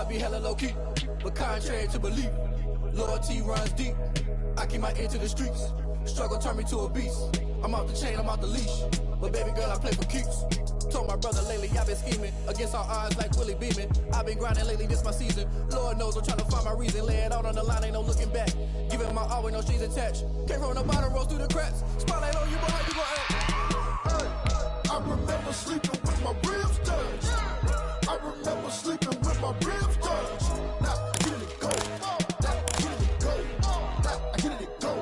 be hella low-key, but contrary to belief, loyalty runs deep. I keep my ear to the streets. Struggle turned me to a beast. I'm off the chain, I'm off the leash. But baby girl, I play for keeps. Told my brother lately I've been scheming against all odds like Willie Beeman. I've been grinding lately, this my season. Lord knows I'm trying to find my reason. Lay it out on the line, ain't no looking back. Giving my all with no strings attached. Came from the bottom, rose through the cracks. Spotlight on you, boy, how you gon' act? Hey, I remember sleeping with my ribs touched. I remember sleeping with my ribs touched. Now I get it go. Now I get it go. Now I get it go.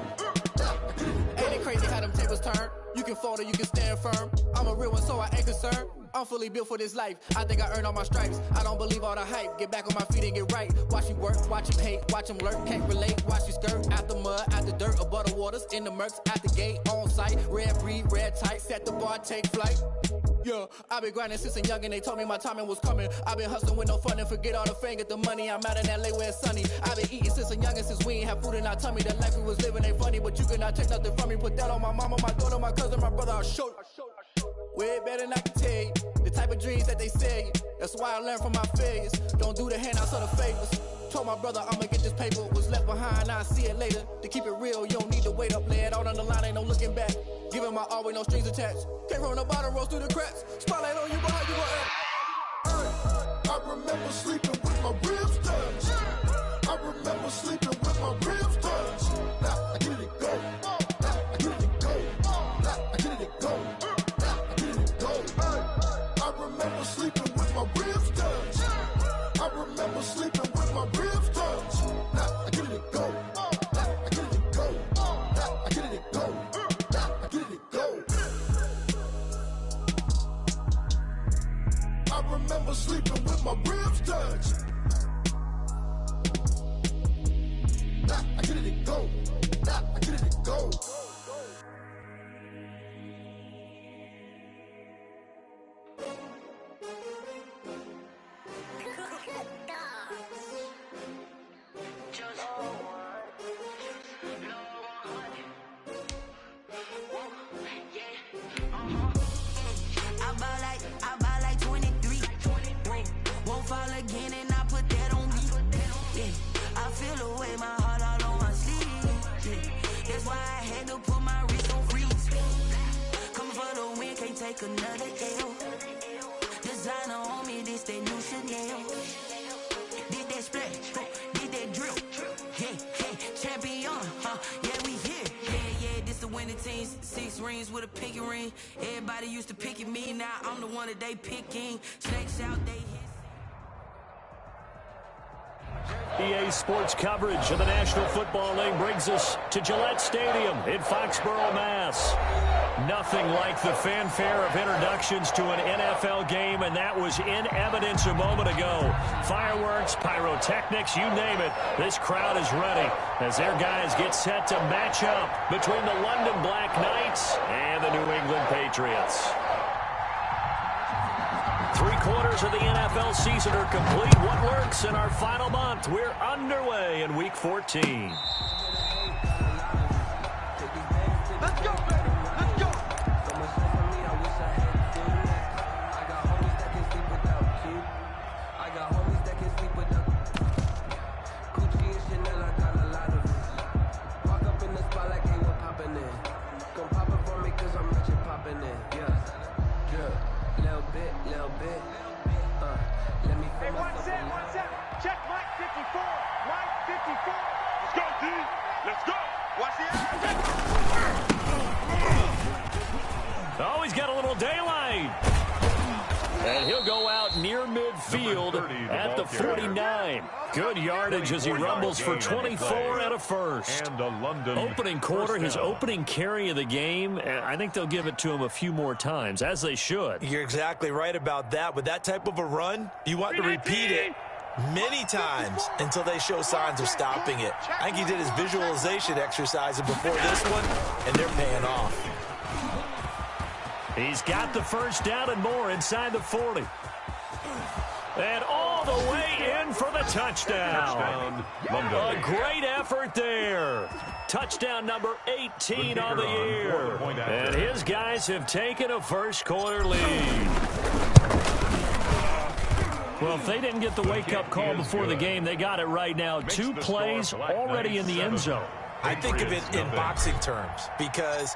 Ain't it crazy how them tables turn? You can fold or you can stand firm. I'm a real one, so I ain't concerned. I'm fully built for this life. I think I earned all my stripes. I don't believe all the hype. Get back on my feet and get right. Watch you work, watch him hate, watch him lurk. Can't relate, watch you skirt. Out the mud, out the dirt, above the waters, in the murks, out the gate, on site. Red breed, red tight, set the bar, take flight. Yeah, I've been grinding since a youngin'. They told me my timing was coming. I've been hustling with no fun and forget all the fame, get the money. I'm out in LA where it's sunny. I've been eating since a youngin', since we ain't have food in our tummy. The life we was living ain't funny, but you cannot take nothing from me. Put that on my mama, my daughter, my cousin, my brother, I'll show you. Way better than I can tell you. The type of dreams that they sell you. That's why I learned from my failures. Don't do the handouts or the favors. Told my brother I'ma get this paper. Was left behind, I'll see it later. To keep it real, you don't need to wait up. Lay it out on the line, ain't no looking back. Giving my all with no strings attached. Came from the bottom, rose through the cracks. Spotlight on you, boy, how you gon' act? I remember sleeping with my ribs touched. I remember sleeping with my ribs touched. Now I get it go. Now I get it go. Now I get it go. Now I get it go. I remember sleeping with my ribs touched. I remember sleeping with my ribs touched. Now I get it go. Now I get it go. Now I get it go. Now I get it go. I remember sleeping with my ribs touched. Now I get it go. Now I get it go. I buy like 23. Won't fall again and I put that on me. Yeah, I feel the way, my heart all on my sleeve. Yeah, that's why I had to put my wrist on freeze. Coming for the win, can't take another L. Designer on me, this that new Chanel. Did that splash, did that drill. Yeah, champion, yeah, we here. Yeah, this the winning team. 6 rings with a pinky ring. Everybody used to pick at me, now I'm the one that they picking. Snakes out, they hit. EA Sports coverage of the National Football League brings us to Gillette Stadium in Foxborough, Mass. Nothing like the fanfare of introductions to an NFL game, and that was in evidence a moment ago. Fireworks, pyrotechnics, you name it. This crowd is ready as their guys get set to match up between the London Black Knights and the New England Patriots. 3/4 of the NFL season are complete. What works in our final month? We're underway in Week 14. Let's go, baby. Let's go. Hey, one set. Check Mike 54. Mike 54. Let's go, D. Let's go. Watch the Oh, he's got a little daylight. And he'll go out near midfield at the 49. Good yardage as he rumbles for 24 and a first. Opening quarter, his opening carry of the game, I think they'll give it to him a few more times, as they should. You're exactly right about that. With that type of a run, you want to repeat it many times until they show signs of stopping it. I think he did his visualization exercise before this one, and they're paying off. He's got the first down and more inside the 40. And all the way in for the touchdown. A great effort there. Touchdown number 18 on the year. And his guys have taken a first quarter lead. Well, if they didn't get the wake-up call before the game, they got it right now. 2 plays already in the end zone. I think of it in boxing terms because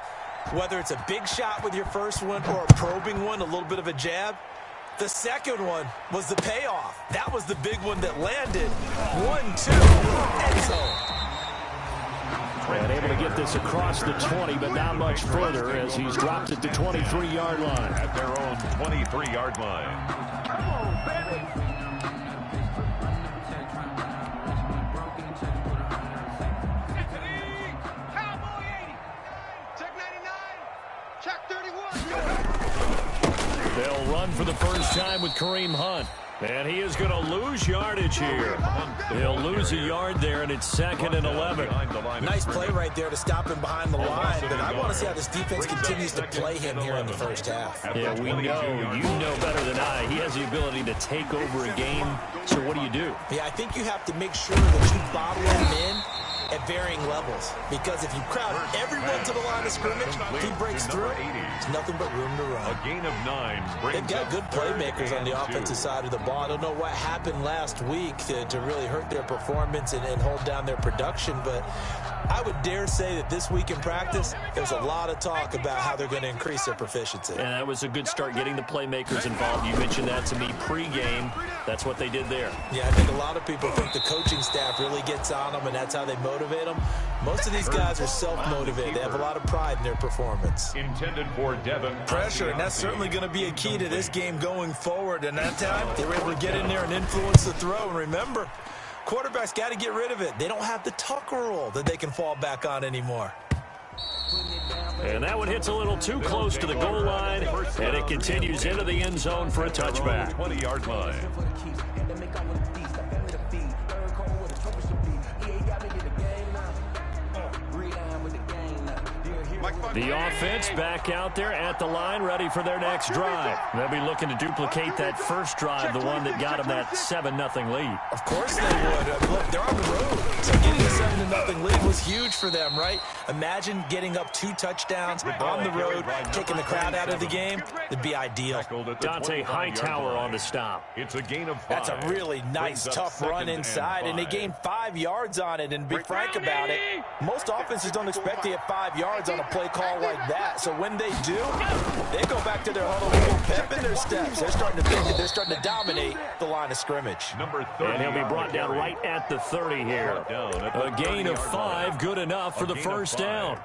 whether it's a big shot with your first one or a probing one, a little bit of a jab, the second one was the payoff. That was the big one that landed. 1-2, end zone. And able to get this across the 20, but not much further as he's dropped at the 23-yard line. At their own 23-yard line. Come on, baby. Cowboy 80. Check 99. Check 31. They'll run for the first time with Kareem Hunt. And he is going to lose yardage here. He'll lose a yard there, and it's 2nd and 11. Nice play right there to stop him behind the line, but I want to see how this defense continues to play him here in the first half. Yeah, we know. You know better than I. He has the ability to take over a game. So what do? Yeah, I think you have to make sure that you bottle him in at varying levels, because if you crowd everyone to the line of scrimmage, if he breaks through, there's nothing but room to run. A gain of 9. They've got good playmakers on the offensive side of the ball. I don't know what happened last week to really hurt their performance and hold down their production, but I would dare say that this week in practice, there's a lot of talk about how they're going to increase their proficiency. And that was a good start getting the playmakers involved. You mentioned that to me pregame. That's what they did there. Yeah, I think a lot of people think the coaching staff really gets on them, and that's how they motivate them. Most of these guys are self-motivated. They have a lot of pride in their performance. Intended for Devin. Pressure, and that's certainly going to be a key to this game going forward. And that time, they were able to get in there and influence the throw. And remember, quarterbacks got to get rid of it. They don't have the Tucker rule that they can fall back on anymore. And that one hits a little too close to the goal line, and it continues into the end zone for a touchback. 20-yard line. The offense back out there at the line, ready for their next drive. They'll be looking to duplicate that first drive, the one that got them that 7-0 lead. Of course they would. Look, they're on the road, so getting a 7-0 lead was huge for them, right? Imagine getting up 2 touchdowns on the road, taking the crowd out of the game. It'd be ideal. Dante Hightower on the stop. It's a gain of 5. That's a really nice, tough run inside, and they gained 5 yards on it. And be frank about it, most offenses don't expect to get 5 yards on a play call like that. So when they do, they go back to their huddle with a little pep in their steps. They're starting to think that they're starting to dominate the line of scrimmage. Number 30. And he'll be brought down right at the 30 here. A gain of 5, good enough for the first down.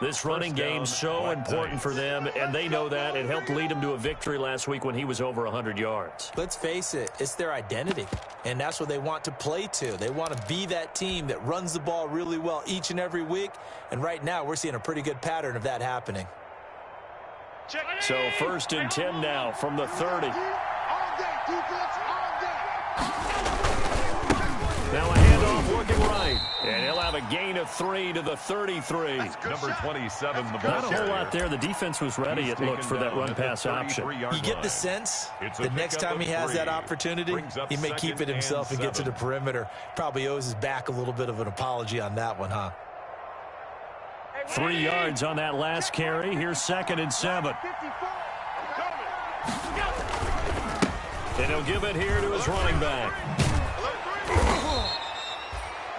This running game's so important for them, and they know that. It helped lead them to a victory last week when he was over 100 yards. Let's face it, it's their identity, and that's what they want to play to. They want to be that team that runs the ball really well each and every week, and right now we're seeing a pretty good pattern of that happening. So 1st and 10 now from the 30. Now a handoff looking right. And he'll have a gain of 3 to the 33. Number 27, the ball. Not a whole lot there. The defense was ready, it looked, for that run-pass option. You get the sense the next time he has that opportunity, he may keep it himself and get to the perimeter. Probably owes his back a little bit of an apology on that one, huh? 3 yards on that last carry. Here's 2nd and 7. And he'll give it here to his running back.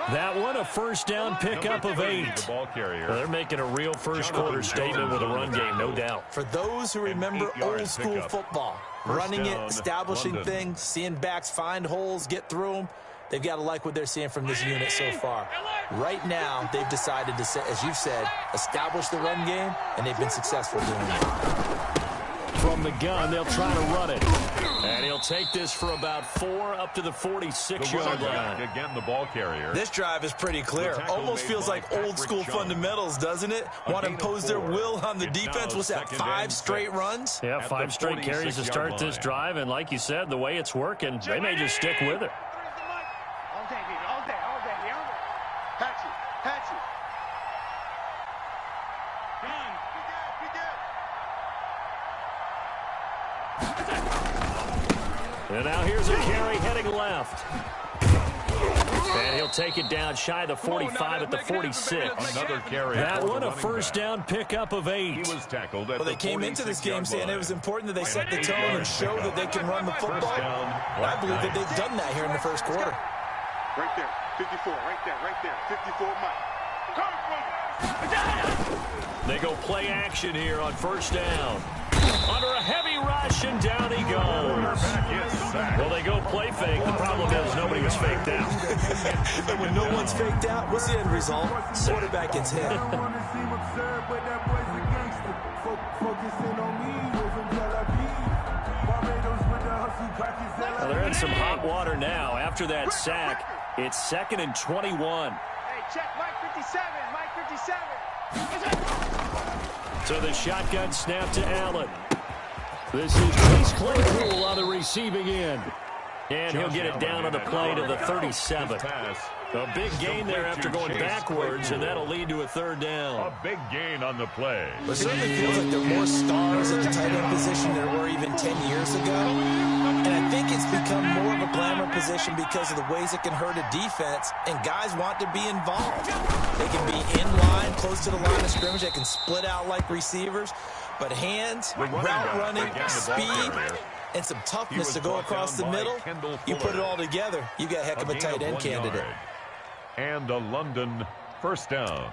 That one, a first down pickup of 8. They're making a real first quarter statement with a run game, no doubt. For those who remember old school football, running it, establishing things, seeing backs find holes, get through them, they've got to like what they're seeing from this unit so far. Right now, they've decided to, as you've said, establish the run game, and they've been successful doing it. From the gun, they'll try to run it. And he'll take this for about 4 up to the 46-yard line. Again, the ball carrier. This drive is pretty clear. Almost feels like old school fundamentals, doesn't it? Want to impose their will on the defense. What's that, 5 straight runs? Yeah, 5 straight carries to start this drive. And like you said, the way it's working, they may just stick with it. And now here's a carry heading left. And he'll take it down shy of the 45 at the 46. Another carry. That one a first down pickup of 8. He was tackled at Well, they came into this game saying it was important that they set the tone and show that they can run the football. And I believe that they've done that here in the first quarter. Right there, 54, right there, 54 Mike. They go play action here on first down. Under a heavy rush, and down he goes. Well, they go play fake. The problem is nobody was faked out. And when no one's faked out, what's the end result? Quarterback gets hit. Well, they're in some hot water now. After that sack, it's 2nd and 21. Hey, check Mike 57, Mike 57. So the shotgun snap to Allen. This is Chase Claypool on the receiving end. And he'll get it down on the play to the 37. A big gain there after going backwards, and that'll lead to a 3rd down. A big gain on the play. It certainly feels like there are more stars at the tight end position than there were even 10 years ago. And I think it's become more of a glamour position because of the ways it can hurt a defense, and guys want to be involved. They can be in line, close to the line of scrimmage. They can split out like receivers. But hands, route running, speed, and some toughness to go across the middle, you put it all together, you got a heck of a tight end candidate. And a London first down.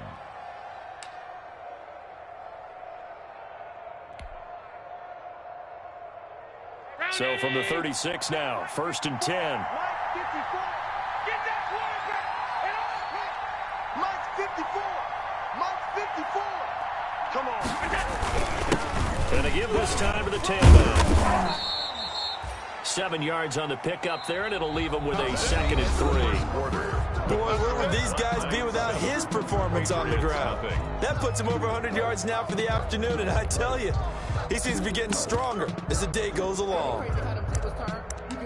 So from the 36 now, 1st and 10. Mike 54, get that quarterback. Mike 54, Mike 54. Come on. And they give this time to the tailback. 7 yards on the pickup there, and it'll leave them with a 2nd and 3. Boy, where would these guys be without his performance on the ground? That puts him over 100 yards now for the afternoon, and I tell you, he seems to be getting stronger as the day goes along. You can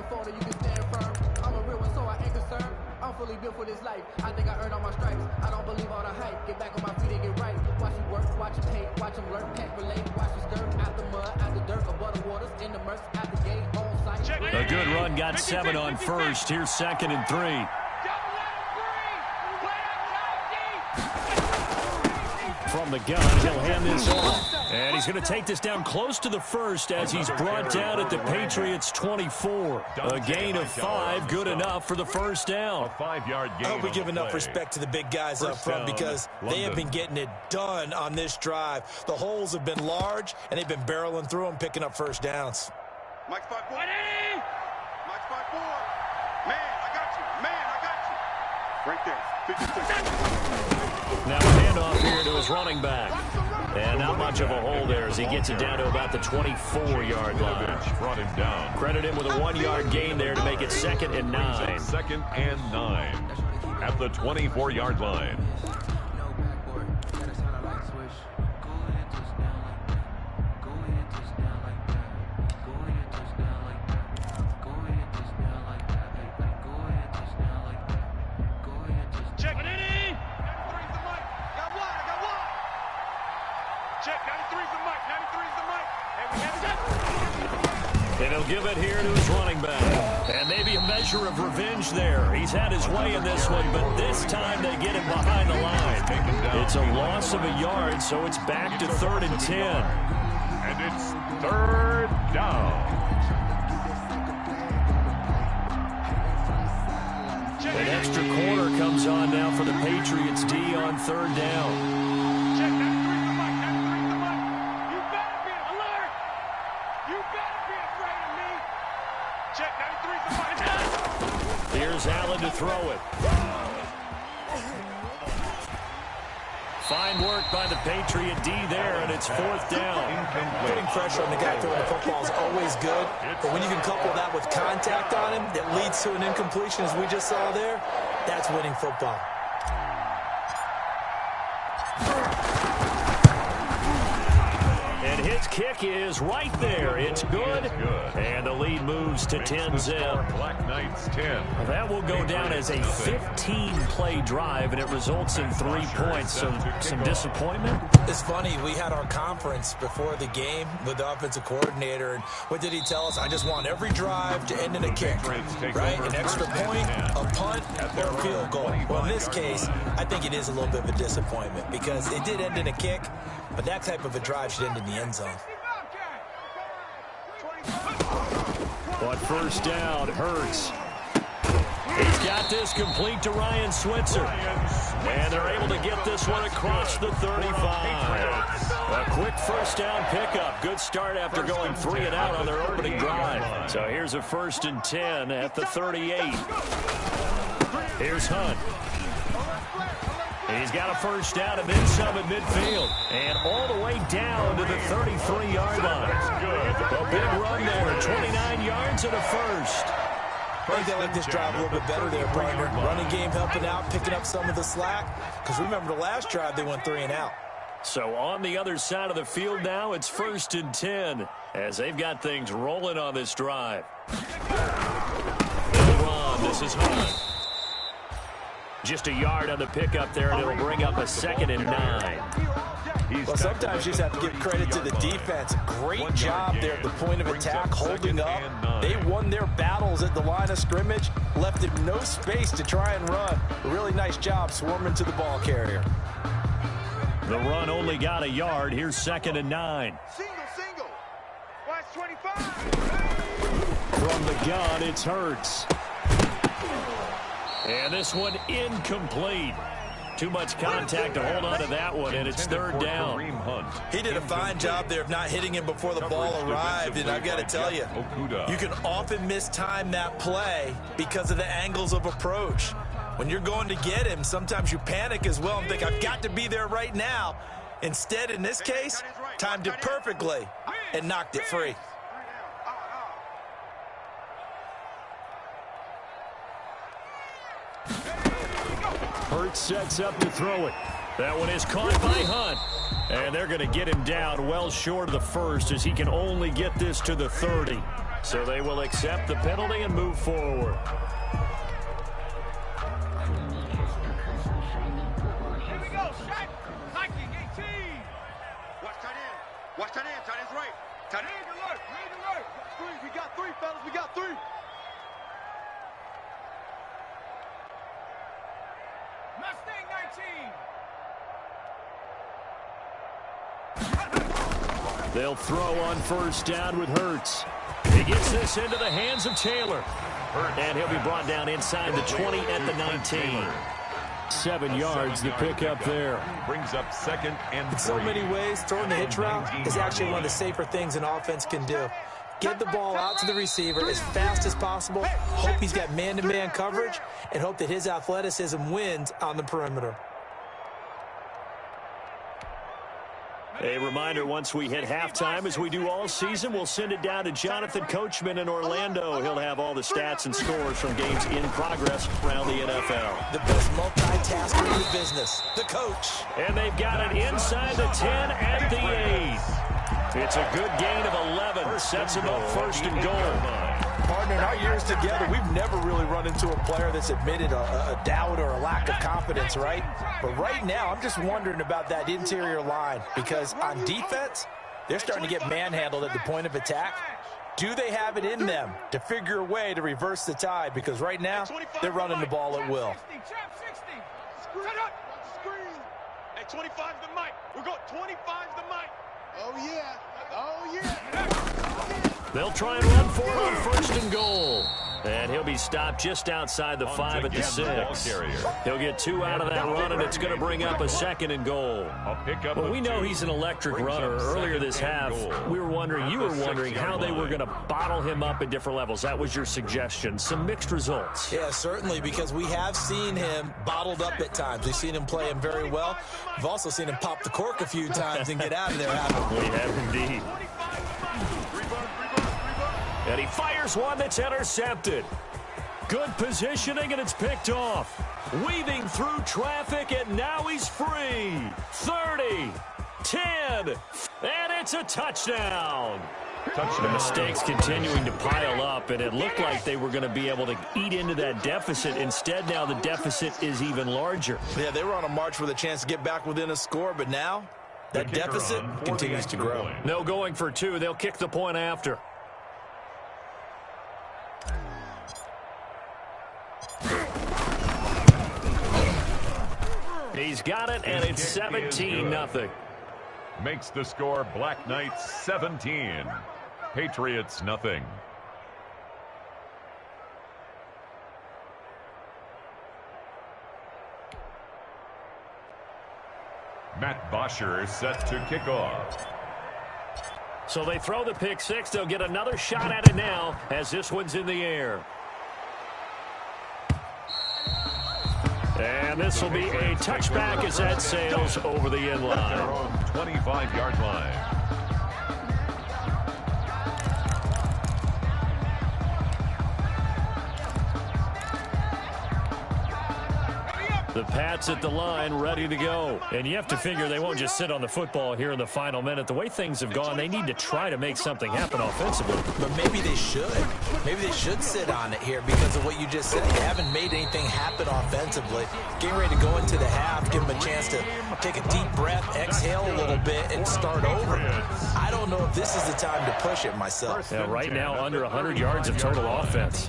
fold it, you can stand firm. I'm a real one, so I ain't concerned. I'm fully built for this life. I think I earned all my stripes. I don't believe all the hype. Get back on my feet and get right. Watch you work, watch him hate, watch him lurk, can't relate. Watch him stir out the mud, out the dirt, above the waters, in the murks, out the gate, on sight. A good run, got 7 on first. Here's 2nd and 3. From the gun, he'll hand this off. And he's going to take this down close to the 1st as he's brought down at the Patriots' 24. A gain of 5, good enough for the first down. A 5-yard gain. I hope we give enough respect to the big guys up front because they have been getting it done on this drive. The holes have been large, and they've been barreling through them, picking up first downs. Mike 5-4. Mike 5-4. Man, I got you. Right there. 56. Now a handoff here to his running back. And not much of a hole there as he gets it down to about the 24-yard line. Brought him down. Credit him with a 1-yard gain there to make it 2nd and 9. 2nd and 9 at the 24-yard line. And he'll give it here to his running back. And maybe a measure of revenge there. He's had his way in this one, but this time they get him behind the line. It's a loss of a yard, so it's back to 3rd and 10. And it's 3rd down. An extra corner comes on now for the Patriots D on 3rd down. Here's Allen to throw it. Fine work by the Patriot D there, and it's 4th down. Putting pressure on the guy throwing the football is always good, but when you can couple that with contact on him that leads to an incompletion, as we just saw there, that's winning football. And his kick is right there. It's good. And the lead moves to 10-zip. Black Knights 10. That will go down as a 15-play drive, and it results in 3 points. So some disappointment? It's funny, we had our conference before the game with the offensive coordinator, and what did he tell us? I just want every drive to end in a kick, right? An extra point, a punt, or a field goal. Well, in this case, I think it is a little bit of a disappointment because it did end in a kick, but that type of a drive should end in the end zone. On first down, Hurts. He's got this complete to Ryan Switzer. And they're able to get this one across the 35. A quick first down pickup. Good start after going 3 and out on their opening drive. So here's a 1st and 10 at the 38. Here's Hunt. He's got a first down and then some at midfield. And all the way down to the 33-yard line. A big run there, 29 yards and a first. I think they like this drive a little bit better there, partner. Running game helping out, picking up some of the slack. Because remember, the last drive, they went 3 and out. So on the other side of the field now, it's 1st and 10 as they've got things rolling on this drive. They'll run. This is Hunt. Just a yard on the pickup there, and it'll bring up a 2nd and 9. Well, sometimes you just have to give credit to the defense. Great job there at the point of attack, holding up. They won their battles at the line of scrimmage, left him no space to try and run. A really nice job swarming to the ball carrier. The run only got a yard. Here's 2nd and 9. Single. Watch 25. From the gun, it's Hurts. And this one incomplete. Too much contact to hold on to that one, and it's 3rd down. He did a fine job there of not hitting him before the ball arrived, and I've got to tell you, you can often mistime that play because of the angles of approach. When you're going to get him, sometimes you panic as well and think, I've got to be there right now. Instead, in this case, timed it perfectly and knocked it free. Hurts sets up to throw it. That one is caught by Hunt. And they're going to get him down well short of the 1st as he can only get this to the 30. So they will accept the penalty and move forward. Here we go. Shot. Nike 18. Watch tight end. Watch tight end. Tight end's right. Tight end. Read alert. We got 3, fellas. We got 3. Mustang 19. They'll throw on first down with Hurts. He gets this into the hands of Taylor. And he'll be brought down inside the 20 at the 19. 7 yards, the pickup there. Brings up 2nd and 3. In so many ways, throwing the hitch route is actually one of the safer things an offense can do. Get the ball out to the receiver as fast as possible, hope he's got man-to-man coverage, and hope that his athleticism wins on the perimeter. A reminder, once we hit halftime, as we do all season, we'll send it down to Jonathan Coachman in Orlando. He'll have all the stats and scores from games in progress around the NFL. The best multitasker in the business, the coach. And they've got it inside the 10 at the 8. It's a good gain of 11. Sets him up 1st and goal. Partner, in our years together, we've never really run into a player that's admitted a doubt or a lack of confidence, right? But right now, I'm just wondering about that interior line because on defense, they're starting to get manhandled at the point of attack. Do they have it in them to figure a way to reverse the tide? Because right now, they're running the ball at will. 60. Screen up. Screen. Hey, 25's the mic. We're going 25's the mic. Oh, yeah. Oh, yeah. They'll try and run for it on 1st and goal. And he'll be stopped just outside the 5 at the 6. He'll get 2 out of that run, and it's going to bring up a 2nd and goal. Well, we know he's an electric runner. Earlier this half, you were wondering how they were going to bottle him up at different levels. That was your suggestion. Some mixed results. Yeah, certainly, because we have seen him bottled up at times. We've seen him play him very well. We've also seen him pop the cork a few times and get out of there, haven't we? We have indeed. And he fires one that's intercepted. Good positioning, and it's picked off. Weaving through traffic, and now he's free. 30, 10, and it's a touchdown. The mistakes continuing to pile up, and it looked like they were going to be able to eat into that deficit. Instead, now the deficit is even larger. Yeah, they were on a march with a chance to get back within a score, but now That deficit continues to grow. No going for two. They'll kick the point after. He's got it, and it's 17-0. Makes the score Black Knights 17. Patriots nothing. Matt Bosher set to kick off. So they throw the pick six. They'll get another shot at it now as this one's in the air. And this will be a touchback as that sails over the end line. Their own 25-yard line. The Pats at the line, ready to go. And you have to figure they won't just sit on the football here in the final minute. The way things have gone, they need to try to make something happen offensively. But maybe they should. Maybe they should sit on it here because of what you just said. They haven't made anything happen offensively. Getting ready to go into the half, give them a chance to take a deep breath, exhale a little bit, and start over. I don't know if this is the time to push it myself. Yeah, right now, under 100 yards of total offense.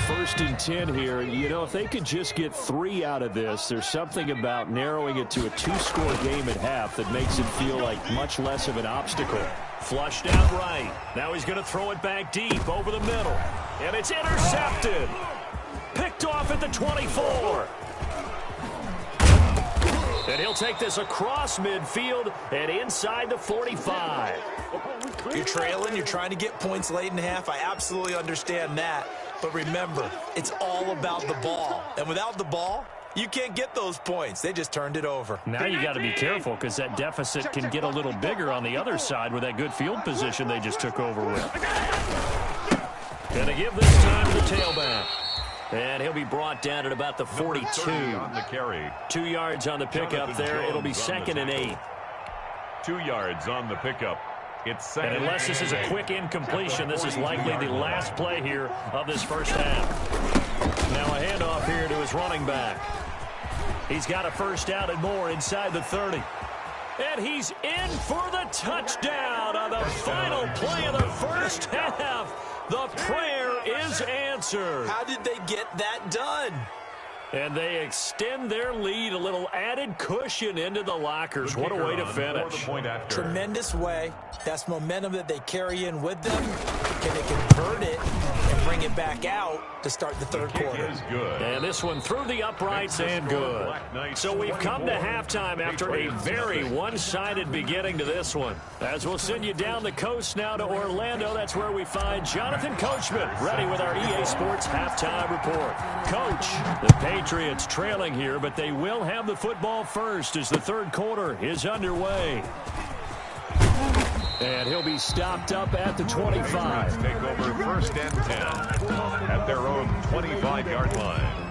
First and 10 here. You know, if they could just get 3 out of this, there's something about narrowing it to a 2-score game at half that makes it feel like much less of an obstacle. Flushed out right. Now he's going to throw it back deep over the middle. And it's intercepted. Picked off at the 24. And he'll take this across midfield and inside the 45. You're trailing. You're trying to get points late in half. I absolutely understand that. But remember, it's all about the ball. And without the ball, you can't get those points. They just turned it over. Now you got to be careful because that deficit can get a little bigger on the other side with that good field position they just took over with. Going to give this time to the tailback. And he'll be brought down at about the 42. On the carry. 2 yards on the pickup there. It'll be 2nd and 8. 2 yards on the pickup. It's second. And unless this is a quick incompletion, this is likely the last play here of this first half. Now a handoff here to his running back. He's got a first down and more inside the 30. And he's in for the touchdown on the final play of the first half. The prayer is answered. How did they get that done? And they extend their lead, a little added cushion into the lockers. What a way to finish. Tremendous way. That's momentum that they carry in with them. Can they convert it and bring it back out to start the third quarter? And this one through the uprights and good. So we've come to halftime after a very one-sided beginning to this one. As we'll send you down the coast now to Orlando, that's where we find Jonathan Coachman ready with our EA Sports halftime report. Coach, the Patriots trailing here, but they will have the football first as the third quarter is underway. And he'll be stopped up at the 25. Take over 1st and 10 at their own 25-yard line.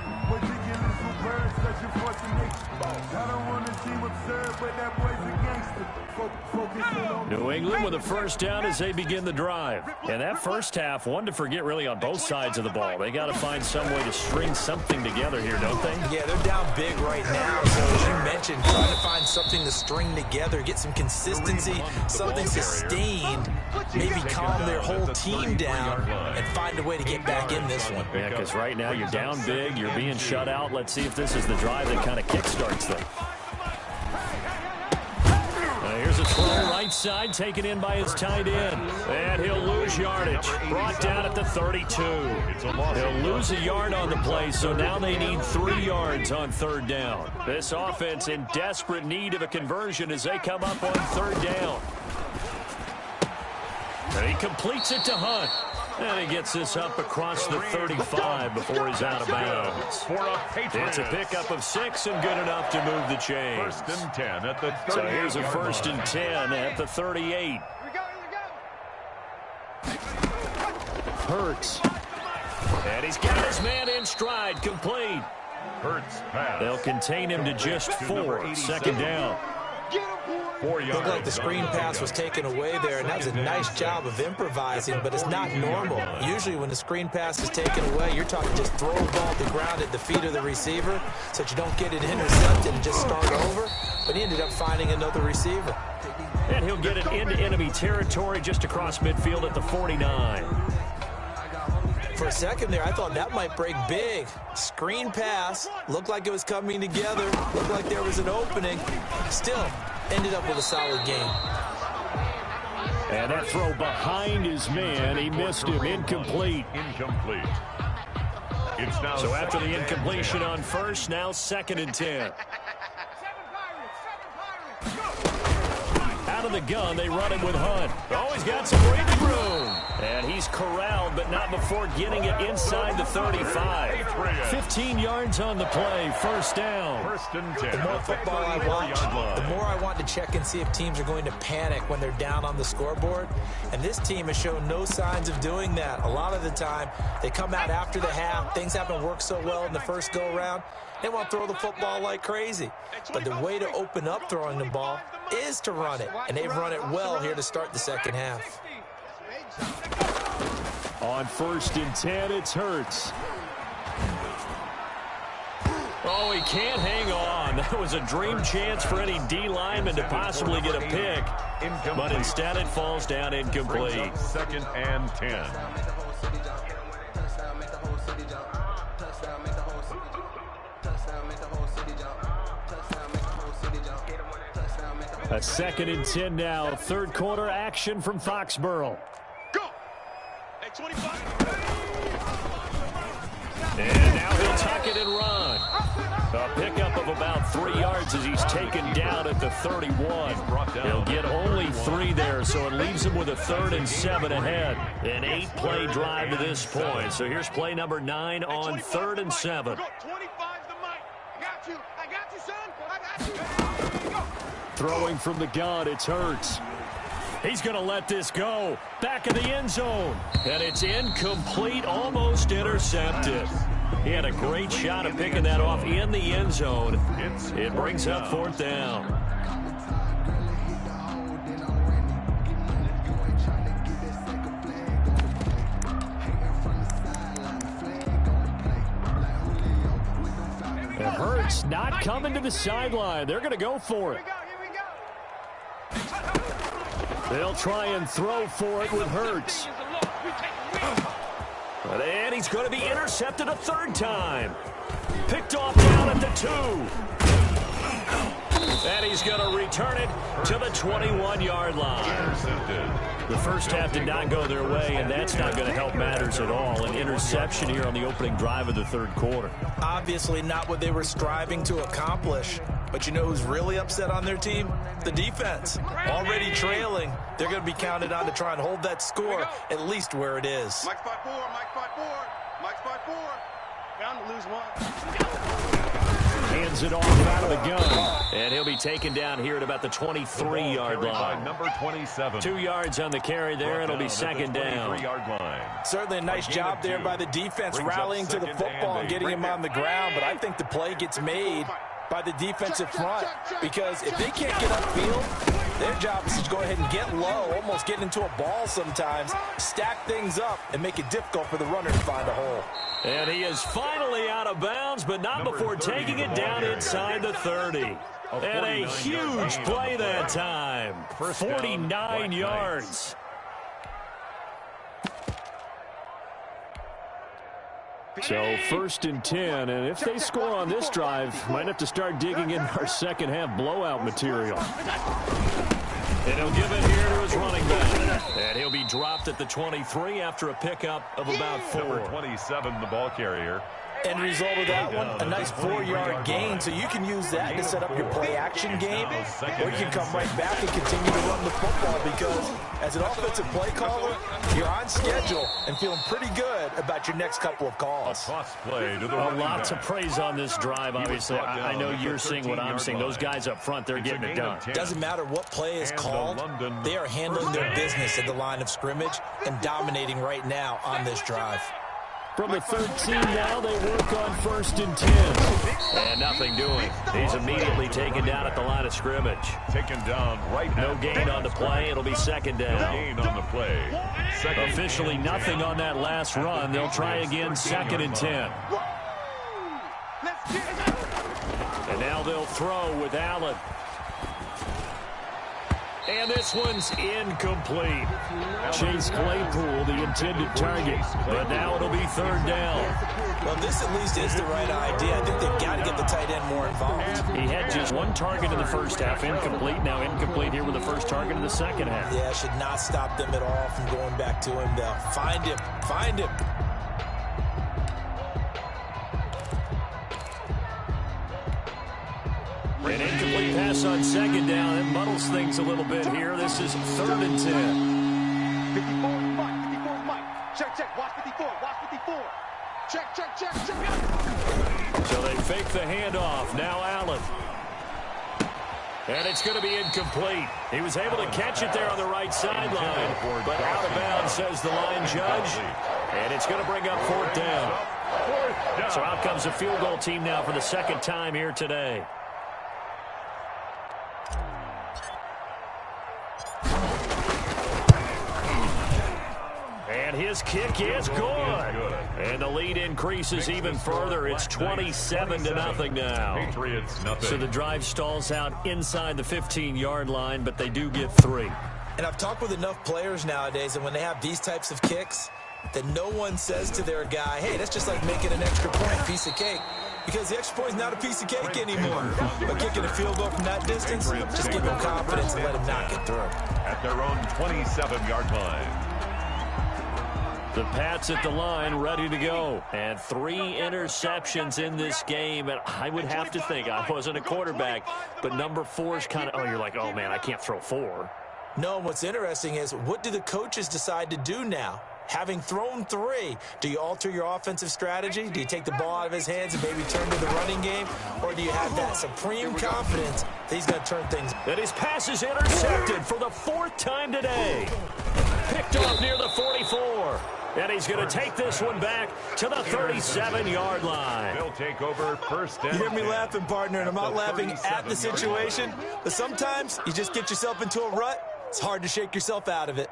New England with a first down as they begin the drive. And that first half, one to forget really on both sides of the ball. They got to find some way to string something together here, don't they? Yeah, they're down big right now. So as you mentioned, trying to find something to string together, get some consistency, something sustained, maybe calm their whole team down and find a way to get back in this one. Yeah, because right now you're down big, you're being shut out. Let's see if this is the drive that kind of kickstarts them. Here's a throw right side, taken in by his tight end. And he'll lose yardage. Brought down at the 32. He'll lose a yard on the play, so now they need 3 yards on third down. This offense in desperate need of a conversion as they come up on third down. And he completes it to Hunt. And he gets this up across the 35 before he's out of bounds. It's a pickup of 6 and good enough to move the chains. 1st and 10 at the 38. So here's a 1st and 10 at the 38. Hurts. And he's got his man in stride, complete. Hurts pass. They'll contain him to just 4. 2nd down. Looked like the screen pass was taken away there, and that was a nice job of improvising, but it's not normal. Usually when the screen pass is taken away, you're talking just throw the ball to the ground at the feet of the receiver so that you don't get it intercepted and just start over, but he ended up finding another receiver. And he'll get it into enemy territory just across midfield at the 49. For a second there, I thought that might break big. Screen pass, looked like it was coming together, looked like there was an opening. Still, ended up with a solid game. And that throw behind his man, he missed him, incomplete. It's now so after the incompletion on first, now 2nd and 10. Out of the gun, they run him with Hunt. Oh, he's got some breathing room. And he's corralled, but not before getting it inside the 35. 15 yards on the play, first down. The more football I watch, the more I want to check and see if teams are going to panic when they're down on the scoreboard. And this team has shown no signs of doing that. A lot of the time, they come out after the half. Things haven't worked so well in the first go-around. They want to throw the football like crazy. But the way to open up throwing the ball is to run it. And they've run it well here to start the second half. On 1st and 10, it's Hurts. Oh, he can't hang on. That was a dream chance for any D lineman to possibly get a pick. But instead it falls down incomplete. 2nd and 10. A 2nd and 10 now. 3rd quarter action from Foxborough. Go! At 25. And now he'll tuck it and run. A pickup of about 3 yards as he's taken down at the 31. He'll get only 3 there, so it leaves him with a 3rd and 7 ahead. An 8-play drive to this point. So here's play number 9 on 3rd and 7. 25's the mic. I got you, son. I got you. Throwing from the gun, it's Hurts. He's going to let this go. Back of the end zone. And it's incomplete, almost intercepted. He had a great shot at picking that off in the end zone. It brings up 4th down. And Hurts not coming to the sideline. They're going to go for it. They'll try and throw for it with Hurts. And he's going to be intercepted a 3rd time. Picked off down at the 2. And he's going to return it to the 21-yard line. The first half did not go their way, and that's not going to help matters at all. An interception here on the opening drive of the 3rd quarter. Obviously not what they were striving to accomplish. But you know who's really upset on their team? The defense. Already trailing. They're going to be counted on to try and hold that score at least where it is. Mike spot 4, Mike spot 4, Mike spot 4. Bound to lose 1. Hands it off out of the gun. And he'll be taken down here at about the 23-yard line. Number 27. 2 yards on the carry there. It'll be 2nd down. Certainly a nice job there by the defense rallying to the football and getting him on the ground. But I think the play gets made by the defensive front, because if they can't get upfield, their job is to go ahead and get low, almost get into a ball sometimes, stack things up, and make it difficult for the runner to find a hole. And he is finally out of bounds, but not before taking it down inside the 30. And a huge play that time. 49 yards. So 1st and 10, and if they score on this drive, might have to start digging in our second half blowout material. And he'll give it here to his running back. And he'll be dropped at the 23 after a pickup of about 4. Number 27, the ball carrier. End result of that one, a nice 4-yard gain, so you can use that to set up your play-action game, or you can come right back and continue to run the football, because as an offensive play caller, you're on schedule and feeling pretty good about your next couple of calls. A lot to praise on this drive, obviously. I know you're seeing what I'm seeing. Those guys up front, they're getting it done. Doesn't matter what play is called, they are handling their business at the line of scrimmage and dominating right now on this drive. From the 13 now, they work on 1st and 10. And nothing doing. He's immediately taken down at the line of scrimmage. Taken down right now. No gain on the play. It'll be 2nd down. No gain on the play. Officially nothing on that last run. They'll try again 2nd and 10. And now they'll throw with Allen. And this one's incomplete. Chase Claypool, the intended target. But now it'll be 3rd down. Well, this at least is the right idea. I think they've got to get the tight end more involved. He had just 1 target in the first half. Incomplete. Now incomplete here with the first target in the second half. Yeah, should not stop them at all from going back to him. They'll find him. Find him. An incomplete pass on 2nd down. It muddles things a little bit here. This is 3rd and 10. 54 is Mike. 54 is Mike. Check, check. Watch 54. Watch 54. Check, check, check, check. So they fake the handoff. Now Allen. And it's going to be incomplete. He was able to catch it there on the right sideline, but out of bounds, says the line judge. And it's going to bring up 4th down. So out comes the field goal team now for the 2nd time here today. And his kick is good. And the lead increases even further. It's 27-0 now. Patriots nothing. So the drive stalls out inside the 15-yard line, but they do get 3. And I've talked with enough players nowadays, and when they have these types of kicks, that no one says to their guy, hey, that's just like making an extra point, piece of cake. Because the extra point is not a piece of cake anymore. But kicking a field goal from that distance, just give them confidence and let them knock it through. At their own 27-yard line. The Pats at the line, ready to go. And 3 interceptions in this game. And I would have to think, I wasn't a quarterback, but number 4 is kind of, you're like, oh, man, I can't throw 4. No, what's interesting is, what do the coaches decide to do now? Having thrown 3, do you alter your offensive strategy? Do you take the ball out of his hands and maybe turn to the running game? Or do you have that supreme confidence that he's going to turn things? And his pass is intercepted for the 4th time today. Picked off near the 44. And he's going to take this one back to the 37-yard line. They'll take over 1st down. You hear me laughing, partner, and I'm not laughing at the situation. But sometimes you just get yourself into a rut. It's hard to shake yourself out of it.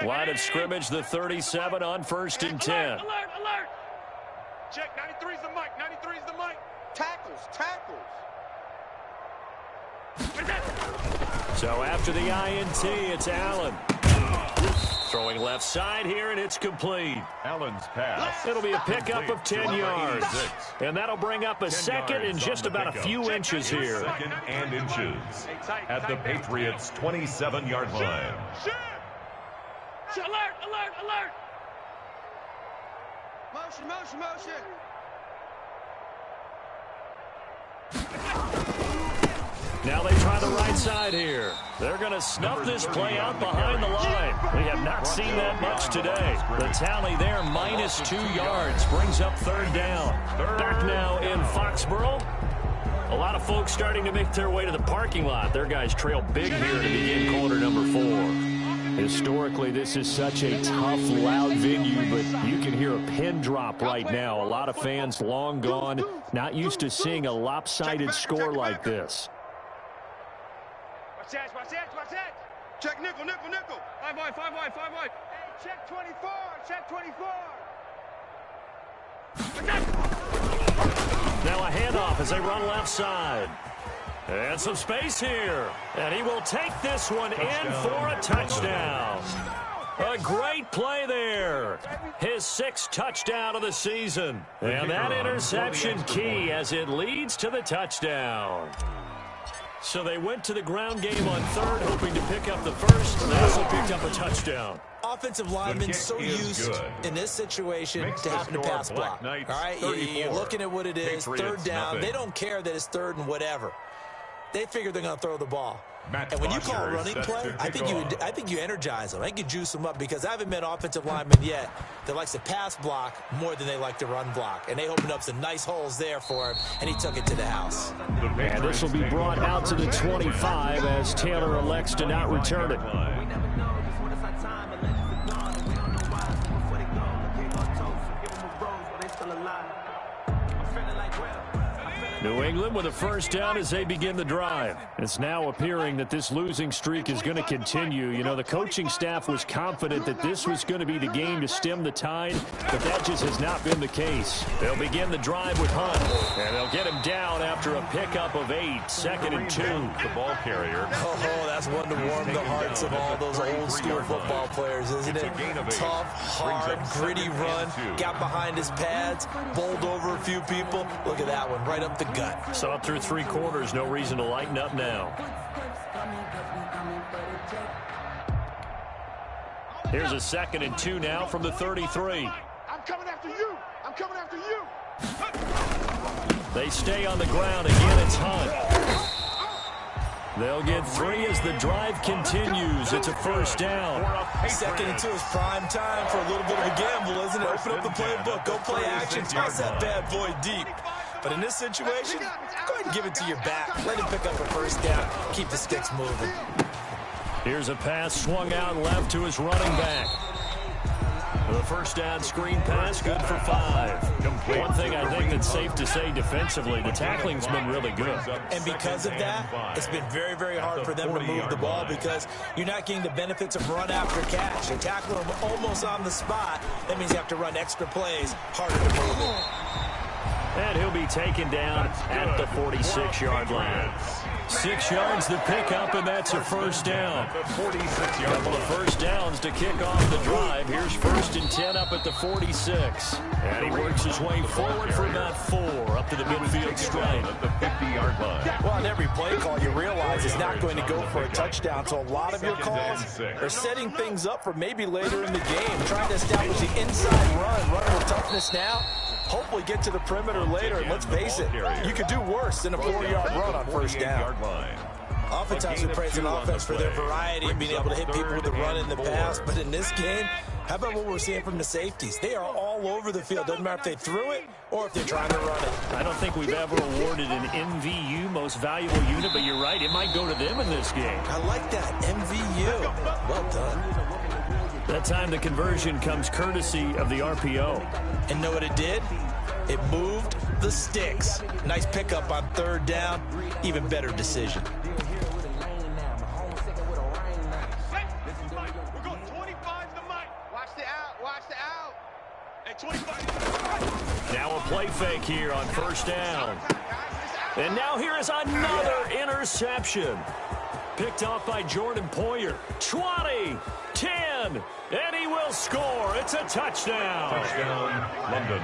Line of scrimmage, the 37 on 1st and 10. Alert, alert. Check, 93 is the mic. 93 is the mic. Tackles, tackles. So after the INT, it's Allen. Throwing left side here, and it's complete. Allen's pass. It'll be a pickup of 10 yards. And that'll bring up a 2nd and just about a few inches here. 2nd and inches at the Patriots' 27-yard line. Alert, alert, alert. Motion, motion, motion. Now they try the right side here. They're going to snuff this play out behind the line. We have not seen that much today. The tally there, -2 yards, brings up 3rd down. Back now in Foxborough. A lot of folks starting to make their way to the parking lot. Their guys trail big here to begin quarter number 4. Historically, this is such a tough, loud venue, but you can hear a pin drop right now. A lot of fans long gone, not used to seeing a lopsided score like this. Watch that, watch that, watch that. Check nickel, nickel, nickel. 5 wide, 5 wide, 5 wide. Hey, check 24, check 24. Now a handoff as they run left side. And some space here. And he will take this one in for a touchdown. A great play there. His 6th touchdown of the season. And that interception key as it leads to the touchdown. So they went to the ground game on 3rd, hoping to pick up the 1st. And they also picked up a touchdown. Offensive linemen so used in this situation to having to pass block. All right, you're looking at what it is, 3rd down. They don't care that it's 3rd and whatever. They figure they're going to throw the ball. And when you call a running play, I think you energize them. I think you juice them up because I haven't met an offensive lineman yet that likes to pass block more than they like to run block. And they opened up some nice holes there for him, and he took it to the house. And this will be brought out to the 25 as Taylor elects to not return it. New England with a first down as they begin the drive. It's now appearing that this losing streak is going to continue. You know, the coaching staff was confident that this was going to be the game to stem the tide, but that just has not been the case. They'll begin the drive with Hunt, and they'll get him down after a pickup of 8, 2nd and 2. The ball carrier. Oh, that's one to warm the hearts of all those old-school football players, isn't it? Tough, hard, gritty run, got behind his pads, bowled over a few people. Look at that one, right up the gut. Saw it through 3 quarters. No reason to lighten up now. Here's a 2nd and 2 now from the 33. I'm coming after you. I'm coming after you. They stay on the ground. Again, it's Hunt. They'll get 3 as the drive continues. It's a first down. 2nd and 2 is prime time for a little bit of a gamble, isn't it? Open up the playbook. Go play action. Toss that bad boy deep. But in this situation, go ahead and give it to your back. Let him pick up a first down. Keep the sticks moving. Here's a pass swung out left to his running back. The first down screen pass, good for 5. One thing I think that's safe to say defensively, the tackling's been really good. And because of that, it's been very, very hard for them to move the ball because you're not getting the benefits of run after catch. They tackle them almost on the spot. That means you have to run extra plays, harder to move it. And he'll be taken down at the 46-yard line. 6 yards the pickup, and that's a first down. Couple of first downs to kick off the drive. Here's 1st and 10 up at the 46. And he works his way forward for about 4 up to the midfield stripe. At the 50-yard line. Well, on every play call, you realize it's not going to go for a touchdown. So a lot of your calls are setting things up for maybe later in the game, trying to establish the inside run with toughness now. Hopefully get to the perimeter later, and let's face it, you could do worse than a 4-yard run on first down. Oftentimes we praise an offense for their variety and being able to hit people with the run in the pass, but in this game, how about what we're seeing from the safeties? They are all over the field. Doesn't matter if they threw it or if they're trying to run it. I don't think we've ever awarded an MVU, most valuable unit, but you're right, it might go to them in this game. I like that, MVU. Well done. That time the conversion comes courtesy of the RPO. And know what it did? It moved the sticks. Nice pickup on 3rd down. Even better decision. We're going 25 to Mike. Watch the out. Watch the out. Hey, 25. Now a play fake here on first down. And now here is another interception. Picked off by Jordan Poyer. 20, 10, and he will score. It's a touchdown. Touchdown, London.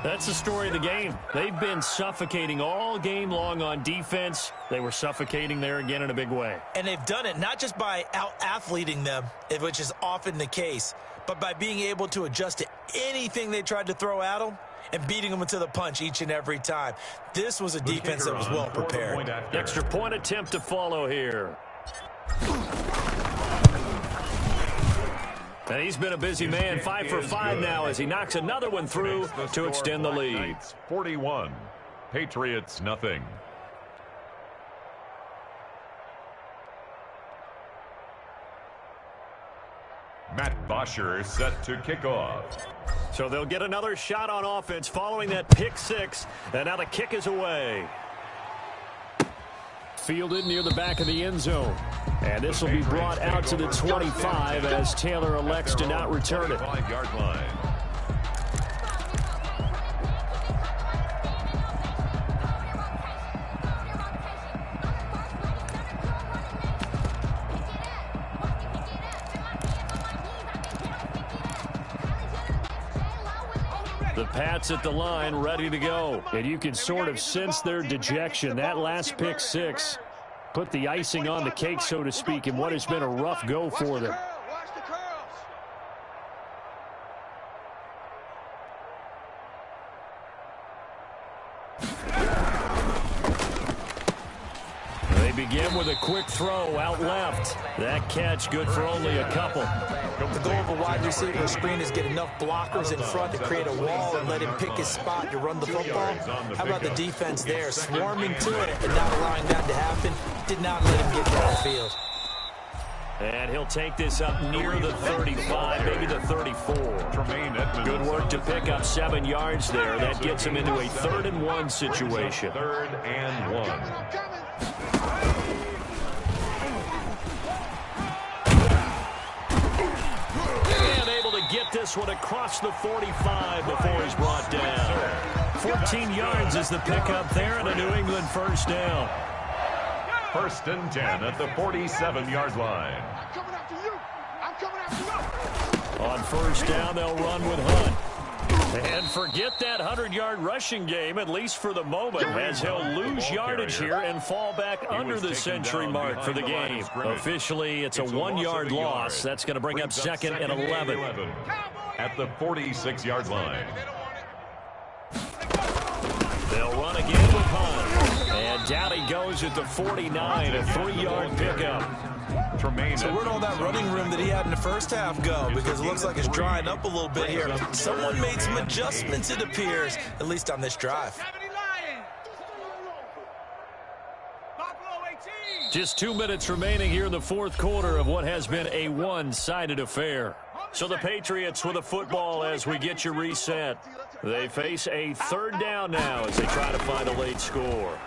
That's the story of the game. They've been suffocating all game long on defense. They were suffocating there again in a big way. And they've done it not just by out-athleting them, which is often the case, but by being able to adjust to anything they tried to throw at them and beating them into the punch each and every time. This was a defense that was well prepared. Extra point attempt to follow here. And he's been a busy man, 5 for 5 now as he knocks another one through to extend the lead. 41, Patriots nothing. Matt Bosher set to kick off. So they'll get another shot on offense following that pick 6, and now the kick is away. Fielded near the back of the end zone. And this will be brought out to the 25 as Taylor elects to not return it. 5-yard line. The Pats at the line, ready to go. And you can sort of sense their dejection. That last pick 6 put the icing on the cake, so to speak, in what has been a rough go for them. They begin with a quick throw out left. That catch good for only a couple. The goal of a wide receiver screen is get enough blockers in front to create a wall and let him pick his spot to run the football. How about the defense there? Swarming to it and not allowing that to happen. Did not let him get downfield. And he'll take this up near the 35, maybe the 34. Good work to pick up 7 yards there. That gets him into a 3rd and 1 situation. 3rd and 1. And able to get this one across the 45 before he's brought down. 14 yards is the pickup there and a New England first down. 1st and 10 at the 47-yard line. I'm coming after you. I'm coming after you. On first down, they'll run with Hunt. And forget that 100-yard rushing game, at least for the moment, as he'll lose yardage here and fall back under the century mark for the game. Officially, it's a 1-yard loss. That's going to bring up 2nd and 11. At the 46-yard line. They'll run again with Hunt. And down he goes at the 49, a 3-yard pickup. So where'd all that running room that he had in the first half go? Because it looks like it's drying up a little bit here. Someone made some adjustments, it appears, at least on this drive. Just 2 minutes remaining here in the 4th quarter of what has been a one-sided affair. So the Patriots with a football as we get you reset. They face a 3rd down now as they try to find a late score.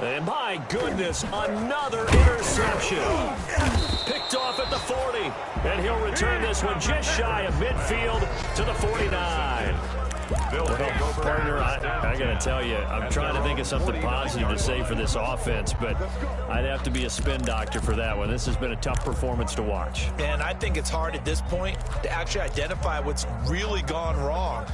And my goodness, another interception. Picked off at the 40. And he'll return this one just shy of midfield to the 49. Well, partner, I got to tell you, I'm trying to think of something positive to say for this offense, but I'd have to be a spin doctor for that one. This has been a tough performance to watch. And I think it's hard at this point to actually identify what's really gone wrong.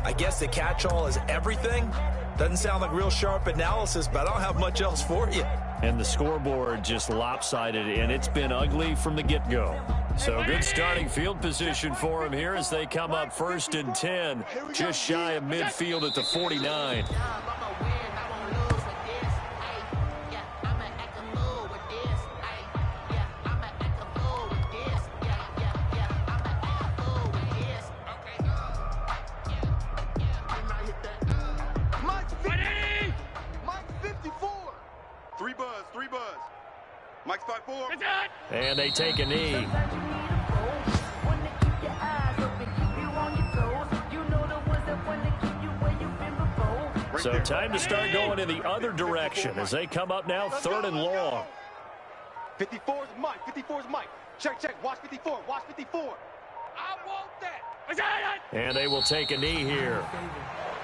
I guess the catch-all is everything. Doesn't sound like real sharp analysis, but I don't have much else for you. And the scoreboard just lopsided, and it's been ugly from the get-go. So good starting field position for him here as they come up 1st and 10, just shy of midfield at the 49. Mike's 5'4". And they take a knee. So time to start going in the other direction as they come up now 3rd and long. 54's Mike. 54's Mike. Check, check. Watch 54. Watch 54. I want that. And they will take a knee here.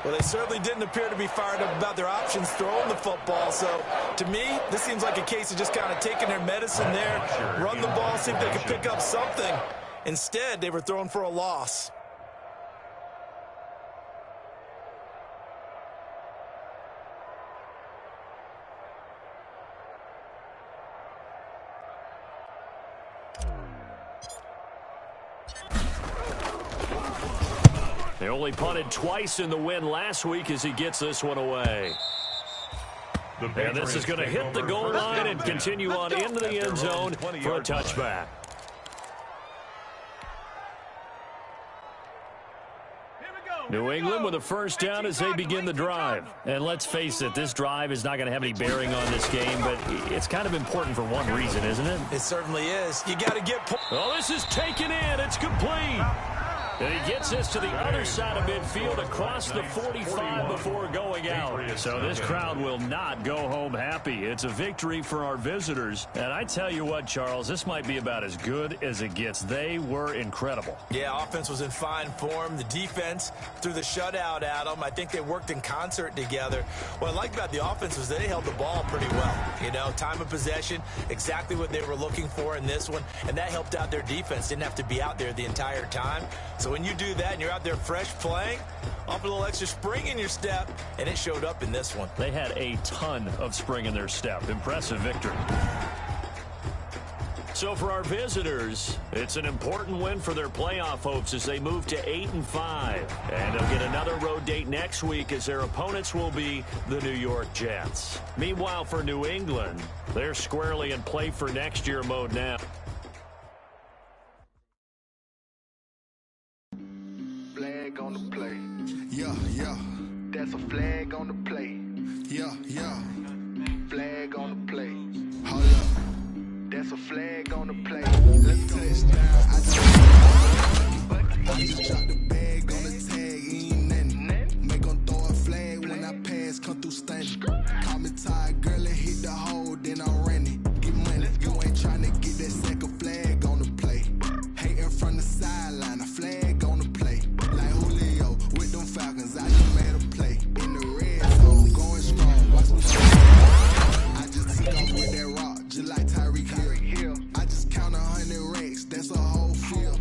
Well, they certainly didn't appear to be fired up about their options throwing the football. So, to me, this seems like a case of just kind of taking their medicine there, run the ball, see if they could pick up something. Instead, they were throwing for a loss. They only punted twice in the win last week as he gets this one away. And this is going to hit the goal line and continue on into the end zone for a touchback. New England with a first down as they begin the drive. And let's face it, this drive is not going to have any bearing on this game, but it's kind of important for one reason, isn't it? It certainly is. You got to get... Oh, this is taken in. It's complete. And he gets this to the other side of midfield across the 45 before going out. So this crowd will not go home happy. It's a victory for our visitors. And I tell you what, Charles, this might be about as good as it gets. They were incredible. Yeah, offense was in fine form. The defense threw the shutout at them. I think they worked in concert together. What I like about the offense was they held the ball pretty well. You know, time of possession, exactly what they were looking for in this one. And that helped out their defense. Didn't have to be out there the entire time. So when you do that and you're out there fresh playing, off a little extra spring in your step, and it showed up in this one. They had a ton of spring in their step. Impressive victory. So for our visitors, it's an important win for their playoff hopes as they move to 8-5. And they'll get another road date next week as their opponents will be the New York Jets. Meanwhile, for New England, they're squarely in play for next year mode now. Flag on the play. Yeah, yeah. That's a flag on the play. Yeah, yeah. Flag on the play. Hold up. That's a flag on the play. Touchdown. I just dropped the bag on the tag. Ain't nothing. Make 'em throw a flag when I pass. Come through stunning. Call me tired, girl, and hit the hole. Then I'm running. Get money. You ain't trying to get that second flag on the play. Hating from the sideline. A flag on the play. Like Julio with them Falcons. I just made a play. In the red zone. Going strong. Watch me shoot. I just took off with that rock. Just like Tyreek Hill. I just count 100 racks. That's a whole field.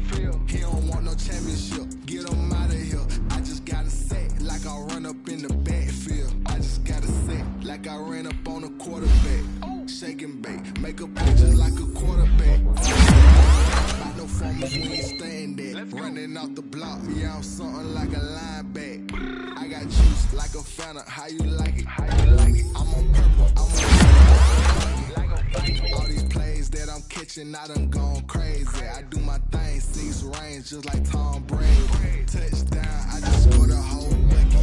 He don't want no championship. Get him out of here. I just got a set like I run up in the backfield. I just got a set like I ran up on a quarterback. Shake and bake. Make a play just like a quarterback. About no formers, we ain't staying there. Running off the block. Yeah, I'm something like a lineback. I got juice like a Fanta. How you like it? I'm on purple. I'm on all these plays that I'm catching, I done gone crazy. I do my thing, 6 range, just like Tom Brady. Touchdown, I just scored a whole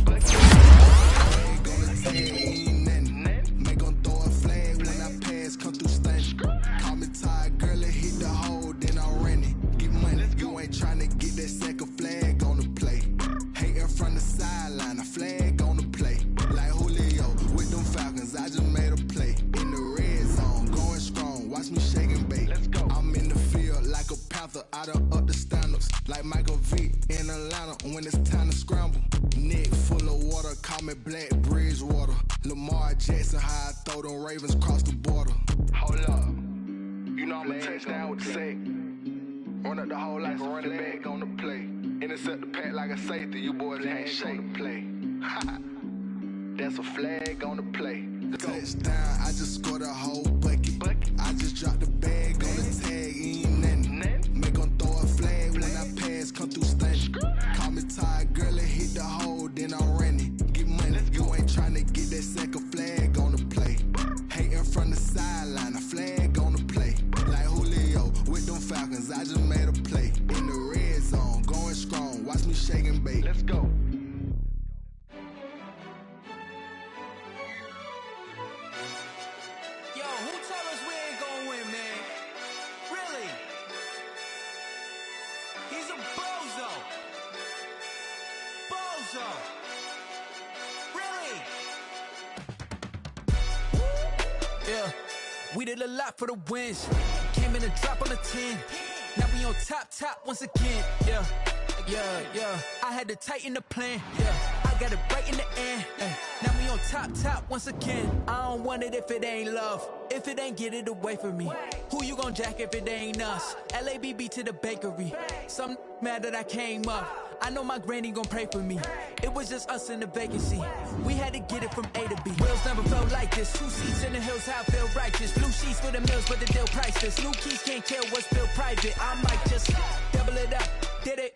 bucket. Flag on the tag, ain't nothing. Make 'em throw a flag when I pass, come through stunning. Call me tired, girl, and hit the hole, then I'm running. Get money, you ain't trying to get that second flag on the play. Hating from the sideline, a flag on the play. Like Julio with them Falcons, I just made a play. In the red zone, going strong, watch me shake and bake. I'm in the field like a panther, I done up the standards. Like Michael Vick in Atlanta when it's time to scramble. Neck full of water, call me Black Bridgewater. Lamar Jackson, how I throw them Ravens cross the border. Hold up. You know I'm a touchdown with the sack. Run up the hole like a running back on the play. Intercept the pack like a safety. You boys ain't shake the play. That's a flag on the play. Touchdown, I just scored a whole bucket. I just dropped the bag on the tag, ain't nothing. Make 'em throw a flag when I pass, come through stunning. Call me tired, girl, and hit the hole, then I'm running. Get money, you ain't trying to get that second flag on the play. Hating from the sideline, a flag on the play. Like Julio with them Falcons, I just made a play. In the red zone, going strong, watch me shake and bake. Let's go. Yeah, we did a lot for the wins. Came in a drop on the 10. Now we on top once again. Yeah. I had to tighten the plan. Yeah, I got it right in the end. Now we on top once again. I don't want it if it ain't love. If it ain't, get it away from me. Who you gon' jack if it ain't us? LABB to the bakery. Some mad that I came up. I know my granny gon' pray for me. It was just us in the vacancy. We had to get it from A to B. Wheels never felt like this. 2 seats in the hills, how I feel righteous. Blue sheets for the mills, but the deal priceless. New keys can't tell what's still private. I might just double it up. Did it?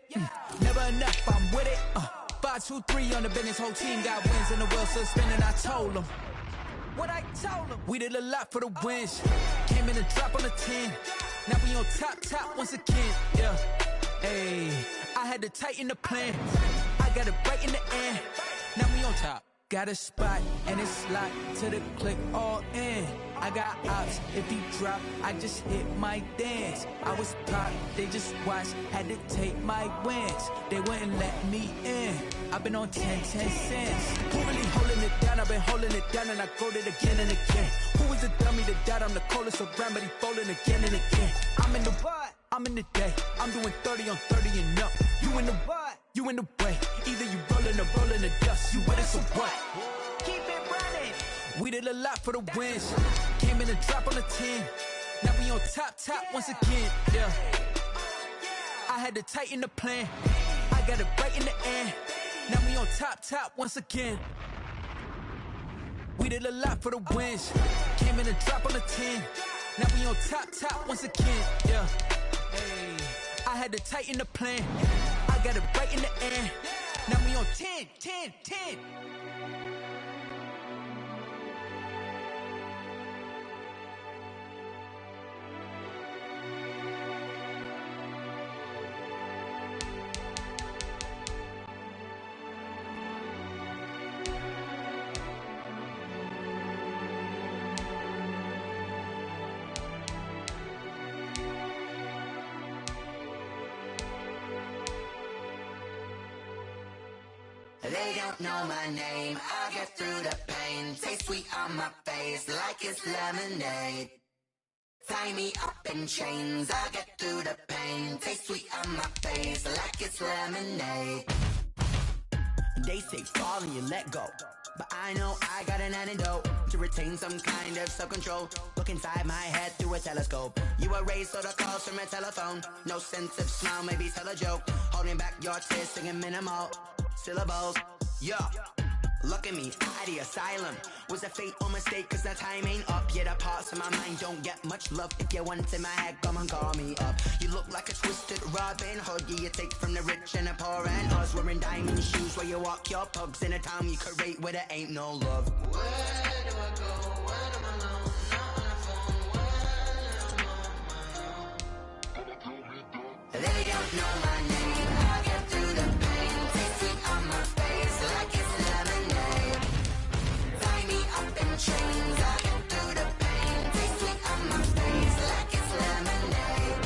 Never enough, I'm with it. 5, 2, 3 on the business. Whole team got wins and the wheels still spinning. I told them what I told them. We did a lot for the wins. Came in a drop on the 10. Now we on top once again. Yeah. Hey, I had to tighten the plan. I got it right in the end. Now we on top. Got a spot and it's locked to the click all in. I got ops, if he drop, I just hit my dance. I was pop, they just watched, had to take my wins. They wouldn't let me in. I've been on 10 cents. Who really holding it down? I've been holding it down and I go it again and again. Who is the dummy that died? I'm the coldest around, but he folding again and again. I'm in the what? I'm in the day. I'm doing 30 on 30 and up. You in the what? You in the way. Either you rolling or rolling the dust. You with it, so what? Keep it running. We did a lot for the wins. Came in a drop on the 10. Now we on top once again. Yeah. I had to tighten the plan. I got it right in the end. Now we on top once again. We did a lot for the wins. Came in a drop on the 10. Now we on top once again, yeah. Hey, I had to tighten the plan. I got it right in the air. Now we on 10. They don't know my name, I get through the pain. Taste sweet on my face like it's lemonade. Tie me up in chains, I get through the pain. Taste sweet on my face like it's lemonade. They say fall and you let go, but I know I got an antidote to retain some kind of self-control. Look inside my head through a telescope. You erase all the calls from a telephone. No sense of smile, maybe tell a joke. Holding back your tears, singing minimal syllables. Yeah, look at me, out of the asylum. Was a fate or mistake, cause the time ain't up. Yeah, the parts of my mind don't get much love. If you want in my head, come and call me up. You look like a twisted Robin Hood. Yeah, you take from the rich and the poor and us. Wearing diamond shoes where you walk your pugs in a town you create where there ain't no love. Where do I go when I'm alone? Not on the phone, when I'm on my own. They don't know my name, I get through the pain. Taste sweet on my face like it's lemonade. Tie me up in chains, I get through the pain. Taste sweet on my face like it's lemonade.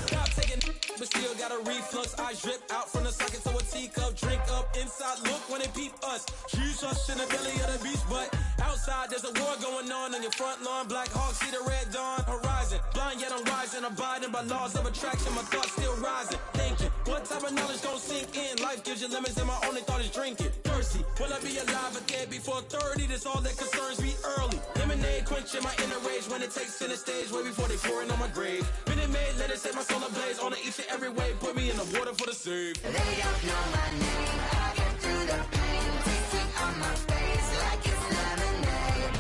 Stop taking but still got a reflux. Eyes drip out from the socket to a teacup. Drink up inside, look when they peep us. She's us in the belly of the beast, but outside there's a war going on your front lawn. Black Hawk, see the red dawn horizon. Blind yet I'm rising, abiding by laws of attraction. My thoughts still rising, thinking what type of knowledge gon' sink in? Life gives you lemons and my only thought is drinking. Thirsty, will I be alive again before 30? That's all that concerns me early. Lemonade quenching my inner rage when it takes center stage way before they pouring on my grave. Minute Maid, let it set my soul ablaze on each and every way. Put me in the water for the save. They don't know my name, I get through the pain. Taste sweet on my face like it's lemonade.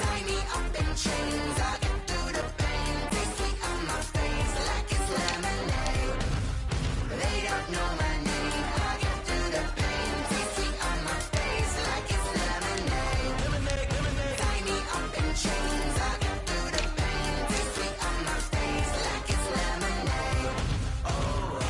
Tie me up in chains, I get through the pain. Taste sweet on my face like it's lemonade. They don't know my name, I get through the pain. Taste sweet on my face like it's lemonade. Tie me up in chains, I get through the pain. Taste sweet on my face like it's lemonade. Oh.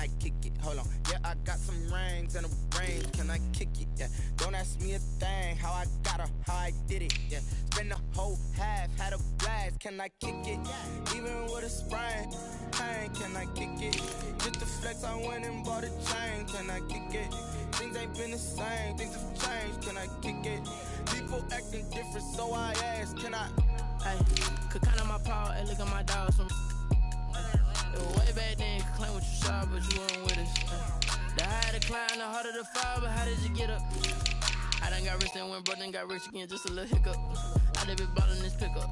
I kick it? Hold on. Yeah, I got some rings and a range. Can I kick it? Yeah. Don't ask me a thing. How I got her, how I did it. Yeah. Spend the whole half, had a blast. Can I kick it? Even with a sprain. Pain, can I kick it? Just the flex, I went and bought a chain. Can I kick it? Things ain't been the same. Things have changed. Can I kick it? People acting different, so I ask. Can I? Hey, could count on my power, hey, look at my dog. Some way back then, could claim what you saw, but you weren't with us. The higher the climb, the harder the fall, but how did you get up? I done got rich, then went broke, then got rich again, just a little hiccup. I done been ballin' this pickup.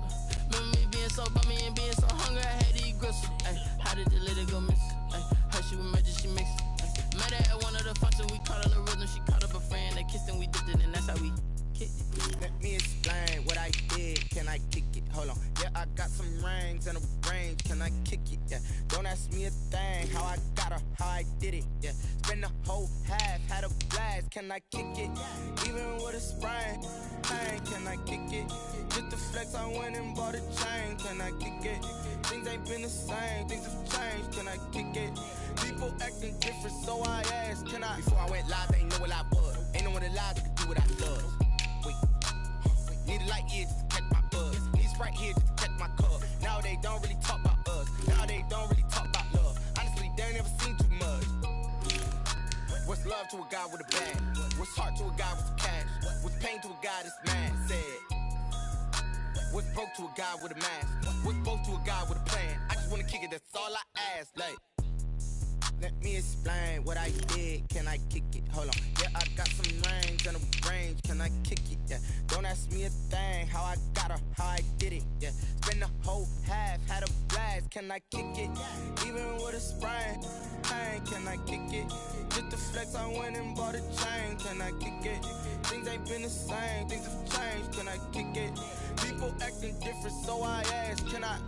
Remember me being so bummy and being so hungry, I had to eat gristle. Ay, how did the little go miss? Ay, her she was magic, she mixed. Met her at one of the functions, we caught her the rhythm, she caught up a friend, they kissed and we dipped it, and that's how we kicked it. Let me explain what I did. Can I kick it? Hold on. Yeah, I got some rings and a range. Can I kick it? Yeah. Don't ask me a thing. How I got her, how I did it. Yeah. Spend the whole half, had a blast. Can I kick it? Even with a sprain. Pain, can I kick it? Just the flex, I went and bought a chain. Can I kick it? Things ain't been the same. Things have changed. Can I kick it? People acting different, so I asked. Can I? Before I went live, they ain't know what I was. Ain't no one alive that could do what I love. Wait. Need a light here just to catch my buzz. Need Sprite here just to catch my cup. Now they don't really talk about us. Now they don't really talk about love. Honestly, they ain't never seen too much. What's love to a guy with a bag? What's heart to a guy with some cash? What's pain to a guy that's mad? Said. What's broke to a guy with a mask? What's both to a guy with a plan? I just wanna kick it, that's all I ask. Like, let me explain what I did. Can I kick it? Hold on. Yeah, I got some rings and a range. Can I kick it? Yeah. Don't ask me a thing. How I got her, how I did it. Yeah. Spend the whole half, had a blast. Can I kick it? Even with a sprain. Pain, can I kick it? Just the flex, I went and bought a chain. Can I kick it? Things ain't been the same. Things have changed. Can I kick it? People acting different, so I ask. Can I?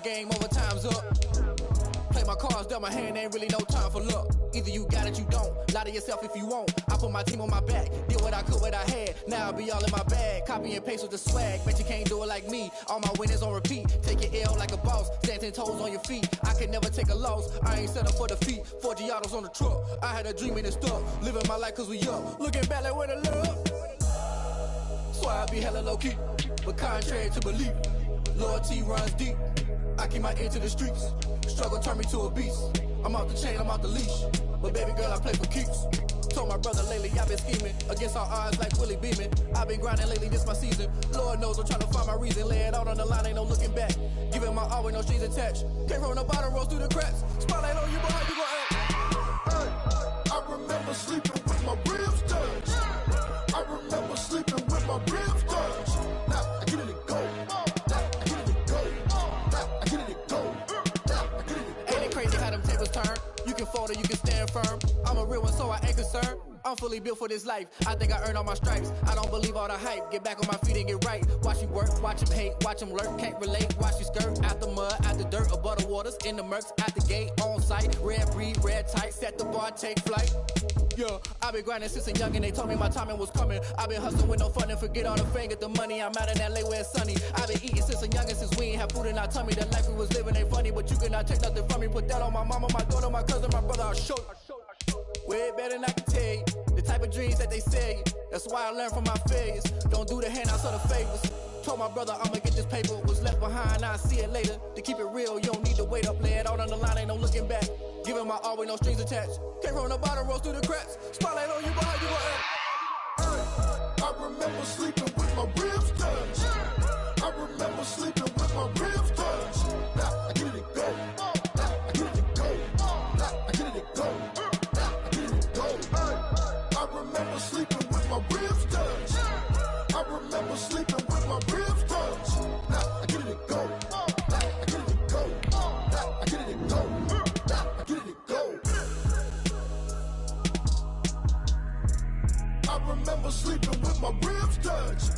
Game over, time's up. Play my cards dealt my hand, ain't really no time for luck. Either you got it, you don't. Lie to yourself if you won't. I put my team on my back, did what I could, what I had. Now I'll be all in my bag. Copy and paste with the swag. Bet you can't do it like me. All my winners on repeat. Take your L like a boss. Stand 10 toes on your feet. I can never take a loss. I ain't set up for defeat. 4 Giottos on the truck. I had a dream and it stuck. Living my life cause we up. Looking back like where the love. So I be hella low key. But contrary to belief, loyalty runs deep. I keep my ear to the streets. Struggle turned me to a beast. I'm off the chain, I'm off the leash. But baby girl, I play for keeps. Told my brother lately, I've been scheming. Against all odds like Willie Beeman. I've been grinding lately, this my season. Lord knows I'm trying to find my reason. Lay it out on the line, ain't no looking back. Giving my all with no strings attached. Came from the bottom, rose through the cracks. Spotlight on you, boy, how you gon' act? Hey, I remember sleeping with my ribs touched. I remember sleeping with my ribs touched. Now I get it and go. Turn. You can fold or you can stand firm. I'm a real one, so I ain't concerned. I'm fully built for this life. I think I earned all my stripes. I don't believe all the hype. Get back on my feet and get right. Watch you work, watch him hate, watch him lurk. Can't relate, watch you skirt. Out the mud, out the dirt, above the waters, in the murks, out the gate, on site. Red breed, red tight, set the bar, take flight. Yeah, I been grinding since a young and they told me my timing was coming. I been hustling with no fun and forget all the fame, get the money. I'm out in LA where it's sunny. I been eating since a young and since we ain't have food in our tummy. The life we was living ain't funny, but you cannot take nothing from me. Put that on my mama, my daughter, my cousin, my brother, I'll show you. Way better than I can tell you. The type of dreams that they sell you. That's why I learned from my failures. Don't do the handouts or the favors. Told my brother I'ma get this paper. Was left behind, I'll see it later. To keep it real, you don't need to wait up. Lay it out on the line, ain't no looking back. Giving my all with no strings attached. Came from the bottom, rose through the cracks. Spotlight on you, boy, how you gon' act? I remember sleeping with my ribs touched. I remember sleeping with my ribs touched. Now I get it and go. Now I get it and go. Now I get it and go. remember sleeping with my ribs touched. I remember sleeping with my ribs touched. Now I get it to go. Now I get it to go. Now I get it to go. Now I get it to go. I remember sleeping with my ribs touched.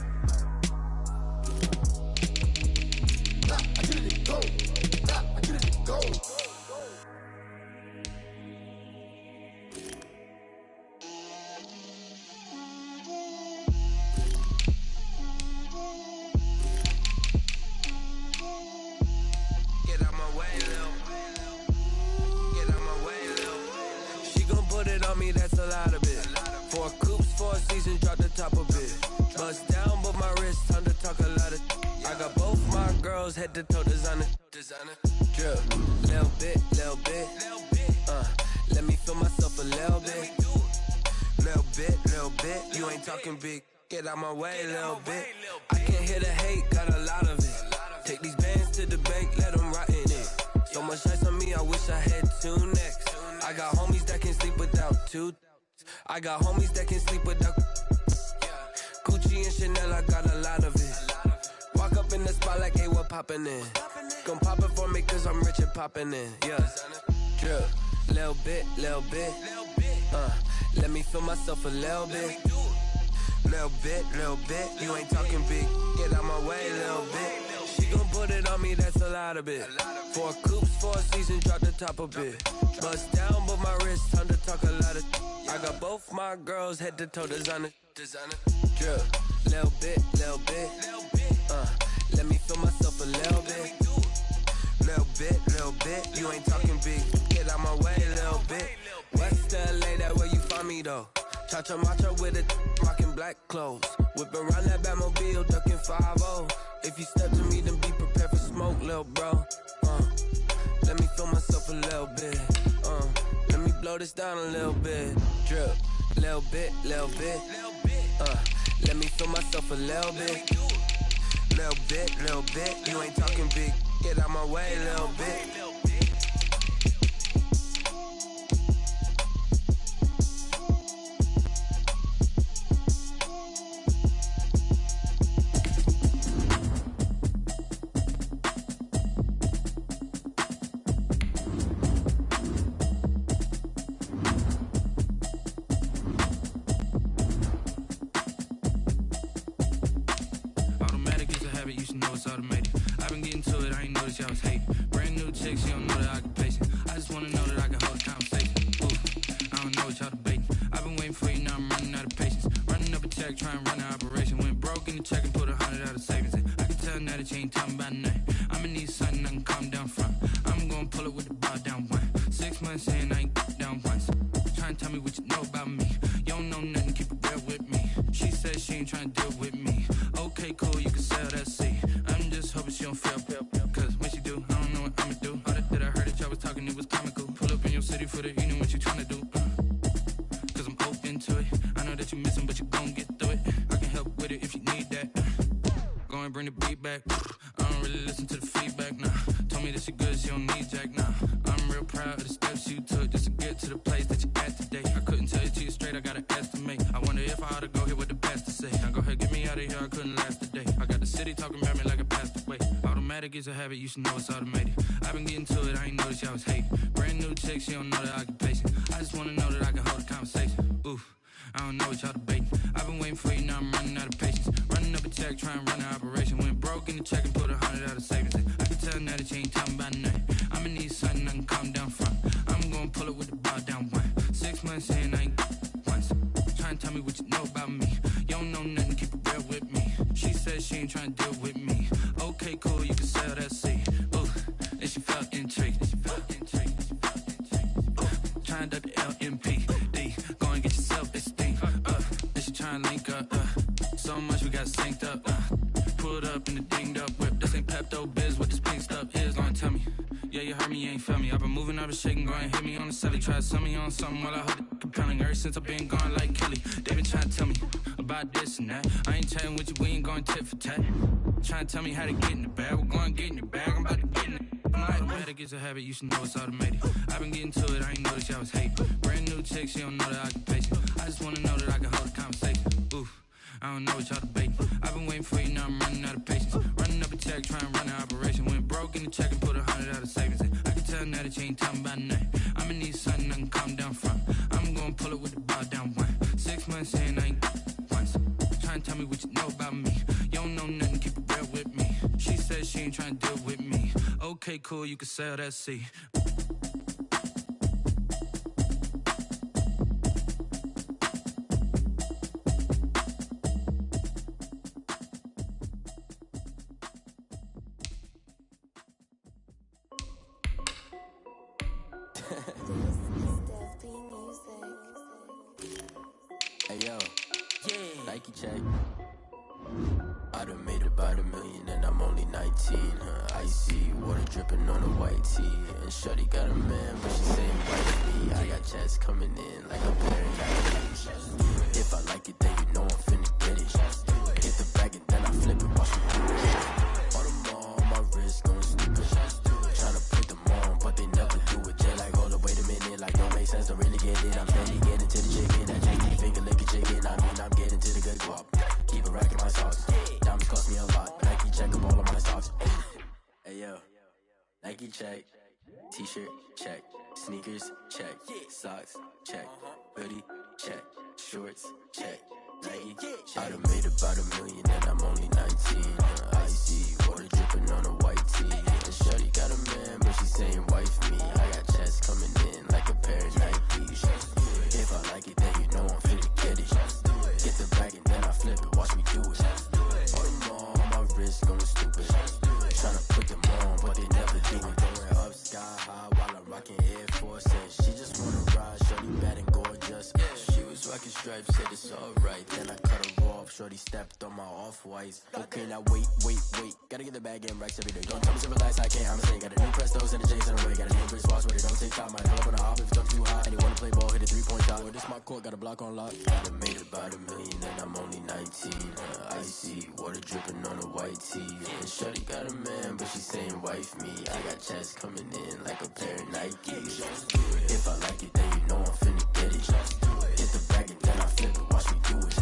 Now I get it to go. Now I get it to go. That's a lot of it. 4 coops, 4 seasons, drop the top of it. Bust down, but my wrist, time to talk a lot of. I got both my girls, head to toe designer. Drip, little bit. Let me feel myself a little bit. Little bit. You ain't talking big. Get out my way, little bit. I can't hear the hate, got a lot of it. Take these bands to the bank, let them rot in it. So much ice on me, I wish I had 2 necks. I got homies that can sleep without 2. I got homies that can sleep without Gucci and Chanel, I got a lot of it. Walk up in the spot like, hey, what poppin' in? Gon' pop it for me cause I'm rich and poppin' in. Yeah, drip, little bit. Let me feel myself a little bit. Little bit. You ain't talking big. Get out my way, little bit. She gon' put it on me, that's a lot of it. 4 coops, 4 seasons, drop the top a bit. Bust down, but my wrist, time to talk a lot of. I got both my girls, head to toe designer. Drip, little bit. Let me feel myself a little bit. Little bit. You ain't talking big. Get out my way, little bit. West LA, that where you find me though. Cha-cha matcha with it, rockin' black clothes. Whippin' around that Batmobile, duckin' 5-0. If you step to me, then be prepared for smoke, lil' bro. Let me feel myself a little bit. Let me blow this down a little bit. Drip, little bit. Let me feel myself a little bit. Little bit. You ain't talking big. Get out my way, little bit. It's a habit, you should know it's automated. I've been getting to it, I ain't noticed y'all was hating. Brand new chick, she don't know the occupation. I just wanna know that I can hold a conversation. Oof, I don't know what y'all debating. I've been waiting for you, now I'm running out of patience. Running up a check, trying to run an operation. Went broke in the check and put 100 out of savings. I can tell now that you ain't talking about nothing. I'ma need something I can calm down from. I'm gonna pull it with the bar down 1. 6 months in, I ain't once. Trying to tell me what you know about me. You don't know nothing, keep it real with me. She said she ain't trying to deal with me. Okay, cool, you can sell that seed. Ooh, and she felt intrigued. Trying to duck the LMPD. Go and get yourself esteem. And she trying to link up. So much we got synced up. Pulled up in the dinged up whip. This ain't Pepto Biz, what this pink stuff is. Gonna tell me. Yeah, you heard me, you ain't felt me. I've been moving, I've been shaking, go and hit me on the celly. Try to sell me on something while I hold it compelling. Ever since I've been gone like Kelly. They been trying to tell me about this and that. I ain't chatting with you, we ain't going tit for tat. Trying to tell me how to get in the bag. We're going to get in your bag, I'm about to get in it. I'm like, automatic is a habit, you should know it's automated. I've been getting to it, I ain't noticed y'all was hating. Brand new chick, she don't know the occupation. I I just wanna know that I can hold a conversation. Oof, I don't know what y'all debating. I've been waiting for you, now I'm running out of patience. Running up a check, trying to run an operation. Went broke in the check and put 100 out of savings in. I can tell now that you ain't talking about nothing. I'ma need something I can calm down from. I'm gonna pull it with the bar down one. 6 months in, I ain't once. Trying to tell me what you know about me. You don't know nothing, keep it real with me. She said she ain't trying to deal with me. Okay, cool, you can sell that seat. Hey yo, yeah. Nike check. I done made about $1 million and I'm only 19. Icy water dripping on a white tee. And shorty got a man, but she saying wife me. I got chats coming in like a pair of Nikes. If I like it, then you know I'm finna get it. Get the bag and then I flip it, watch me do it. All them on my wrist going stupid. Tryna put them on, but they never do it. Jay like, hold up, wait a minute, like don't make sense, don't really get it. I'm steady getting to the chicken, that janky finger licking chicken. I mean, I'm getting to the good guap. Keep it racking my socks. Diamonds cost me a lot. Nike check up all of my socks. Hey yo, Nike check. T-shirt check. Sneakers check. Socks check. Hoodie check. Shorts check. Nike I done made about $1 million and I'm only 19. Icy water dripping on a white tee. And shorty got a man, but she saying wife me. I got chats coming in like a pair of Nikes. If I like it, then you know I'm finna get it. Get the bag and then I flip it, watch me do it. All them on my wrist going stupid. Tryna put them on, but they never do it. Going up sky high while I'm rocking Air Forces. She just wanna ride, shorty bad and gorgeous. She was rocking stripes, said it's alright. Then I cut her off, shorty stepped on my off-whites. Okay, now wait. Gotta get the bag and racks every day. Don't tell me to relax, I can't, I'm saying. Got a new Prestos and a J's in the way. Got a new Chris Fox where they don't take time. Might pull up on a hop if it's up too high. And they wanna play ball, hit a 3-point shot. Well, this my court, got a block on lock. I done made about $1 million and I'm only 19. Icy water dripping on a white tee. And shorty got a man, but she saying wife me. I got chats coming in like a pair of Nikes. If I like it, then you know I'm finna get it. Get the bag and then I flip it, watch me do it.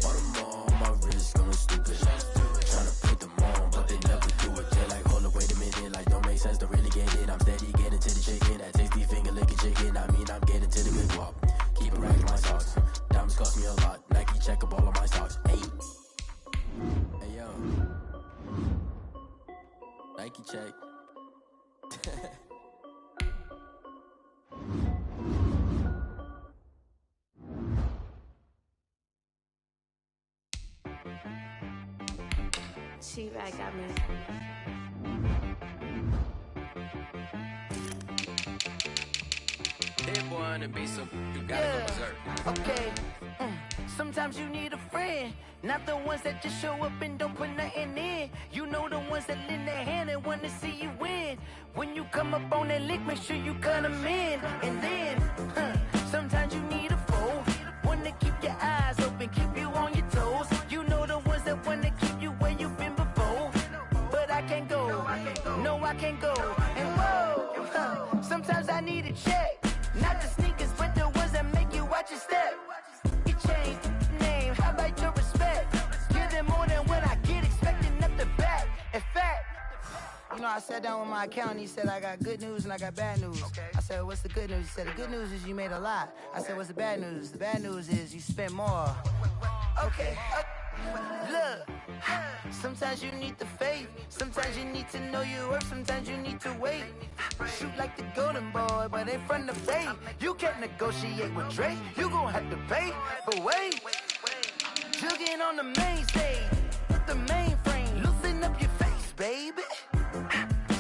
All them on my wrist going stupid. Tryna put them on, but they never do it. They're like, hold up, wait a minute, like don't make sense, don't really get it. I'm steady getting to the chicken, that tasty finger licking chicken. I mean, I'm getting to the good guap. Keep it racking my socks. Diamonds cost me a lot. Nike check up all of my socks. Hey yo, Nike check. She-Rag got me. That boy on the beat, so you gotta go berserk. Okay. Sometimes you need a friend, not the ones that just show up and don't put nothing in. You know the ones that lend their hand and want to see you win. When you come up on that lick, make sure you cut them in. And then, sometimes you need a foe, one to keep your eyes open, keep you on your toes. You know the ones that want to keep you where you've been before. But I can't go, no I can't go. And whoa, sometimes I need a check, not the sneakers, but the ones that make you watch your step. You change name, how about your respect? Give them more than what I get, expecting nothing back. In fact, you know, I sat down with my accountant, he said I got good news and I got bad news. I said, what's the good news? He said, the good news is you made a lot. I said, what's the bad news? The bad news is you spent more. Okay, look, sometimes you need the faith, sometimes you need to know your worth, sometimes you need to wait. Shoot like the golden boy, but in front of faith, you can't negotiate with Drake, you gon' have to pay. But wait, jugging on the main stage, with the mainframe, loosen up your face, baby.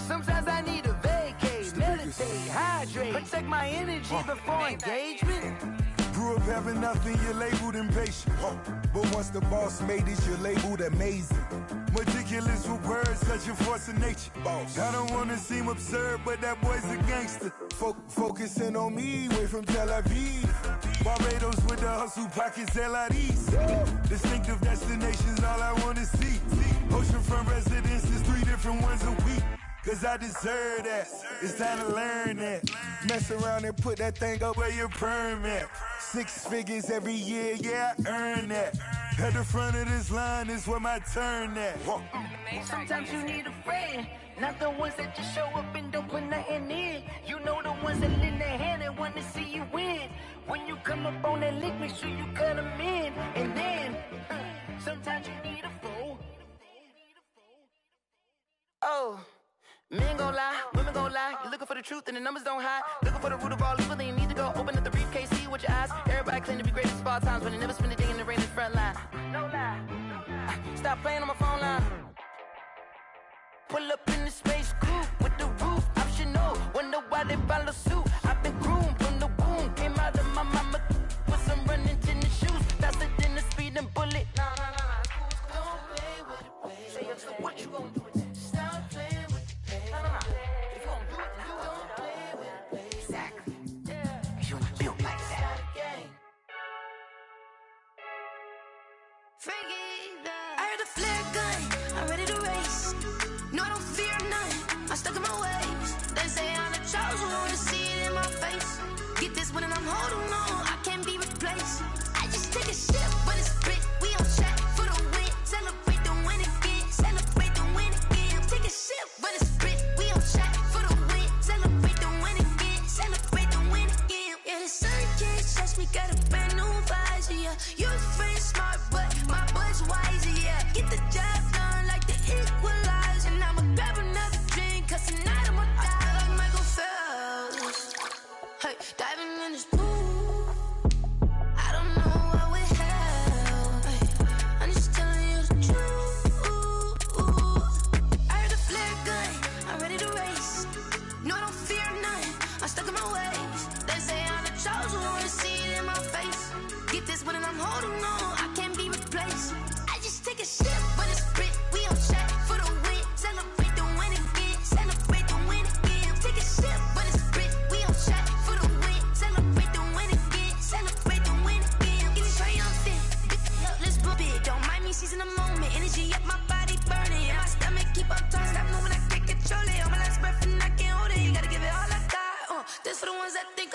Sometimes I need a vacate, meditate, hydrate, protect my energy before engagement. Grew up having nothing, you're labeled impatient. But once the boss made it, you're labeled amazing. Meticulous with words, cause you're force of nature. Boss. I don't wanna seem absurd, but that boy's a gangster. Focusing on me, way from Tel Aviv. Barbados with the hustle pockets, LIDs. Distinctive destinations, all I wanna see. Oceanfront residences, 3 different ones a week. cause I deserve that. It's time to learn that. Mess around and put that thing up where your permit. 6 figures every year, yeah, I earn that. At the front of this line is where my turn at. Sometimes you need a friend, not the ones that just show up and don't put nothing in. You know the ones that lend their hand and want to see you win. When you come up on that lick, make sure you cut them in. And then, sometimes you need a fool. Oh, men gon' lie, women gon' lie. You're looking for the truth and the numbers don't hide. Looking for the root of all evil, then you need to go open up the briefcase, see with your eyes. Everybody claim to be great at small times, but they never spend a day in the rain in the front line. No lie. Stop playing on my phone line. Pull up in the space coupe with the roof optional. Wonder why they follow suit. I've been groomed from the womb. Came out of my mama with some running tennis shoes. Faster than the speeding bullet. Nah. Don't play with it, baby. Say what you gon' do? Stop playing with it, baby. Nah. If you gon' do it, then you don't play with it, baby. Exactly. Yeah. You built like that. I heard the flare gun. I'm ready to race. No, I don't fear none. I'm stuck in my ways. They say I'm the chosen one, to see it in my face. Get this one and I'm holding on. I can't be replaced. I just take a sip, but it's spit. We on track for the win. Celebrate the win again. Celebrate the win again. Take a sip, but it's spit. We on track for the win. Celebrate the win again. Celebrate the win again. Yeah, the sun can't touch me. Got a brand new visor. Yeah, your friend's smart, but my boy's wiser. Yeah, get the job done like the equalizer. And I'ma grab another drink, cause tonight I'ma die like Michael Phelps. Hey, diving in this pool, I don't know what would help. Hey, I'm just telling you the truth. I heard the flare gun, I'm ready to race. No, I don't fear none, I'm stuck in my ways. They say I'm the chosen one, to see it in my face. Get this one and I'm holding on, I can't be replaced. I just take a sip, but it's spit. We on track for the win. Celebrate the win again. Celebrate the win again. Take a sip, but it's spit. We on track for the win. Celebrate the win again. Celebrate the win again. Get it triumphant. Let's book it. Don't mind me seizing the moment. Energy up my body burning. And my stomach keep on turning. Stop moving, I can't control it. On my last breath and I can't hold it. You gotta give it all I got. This for the ones that think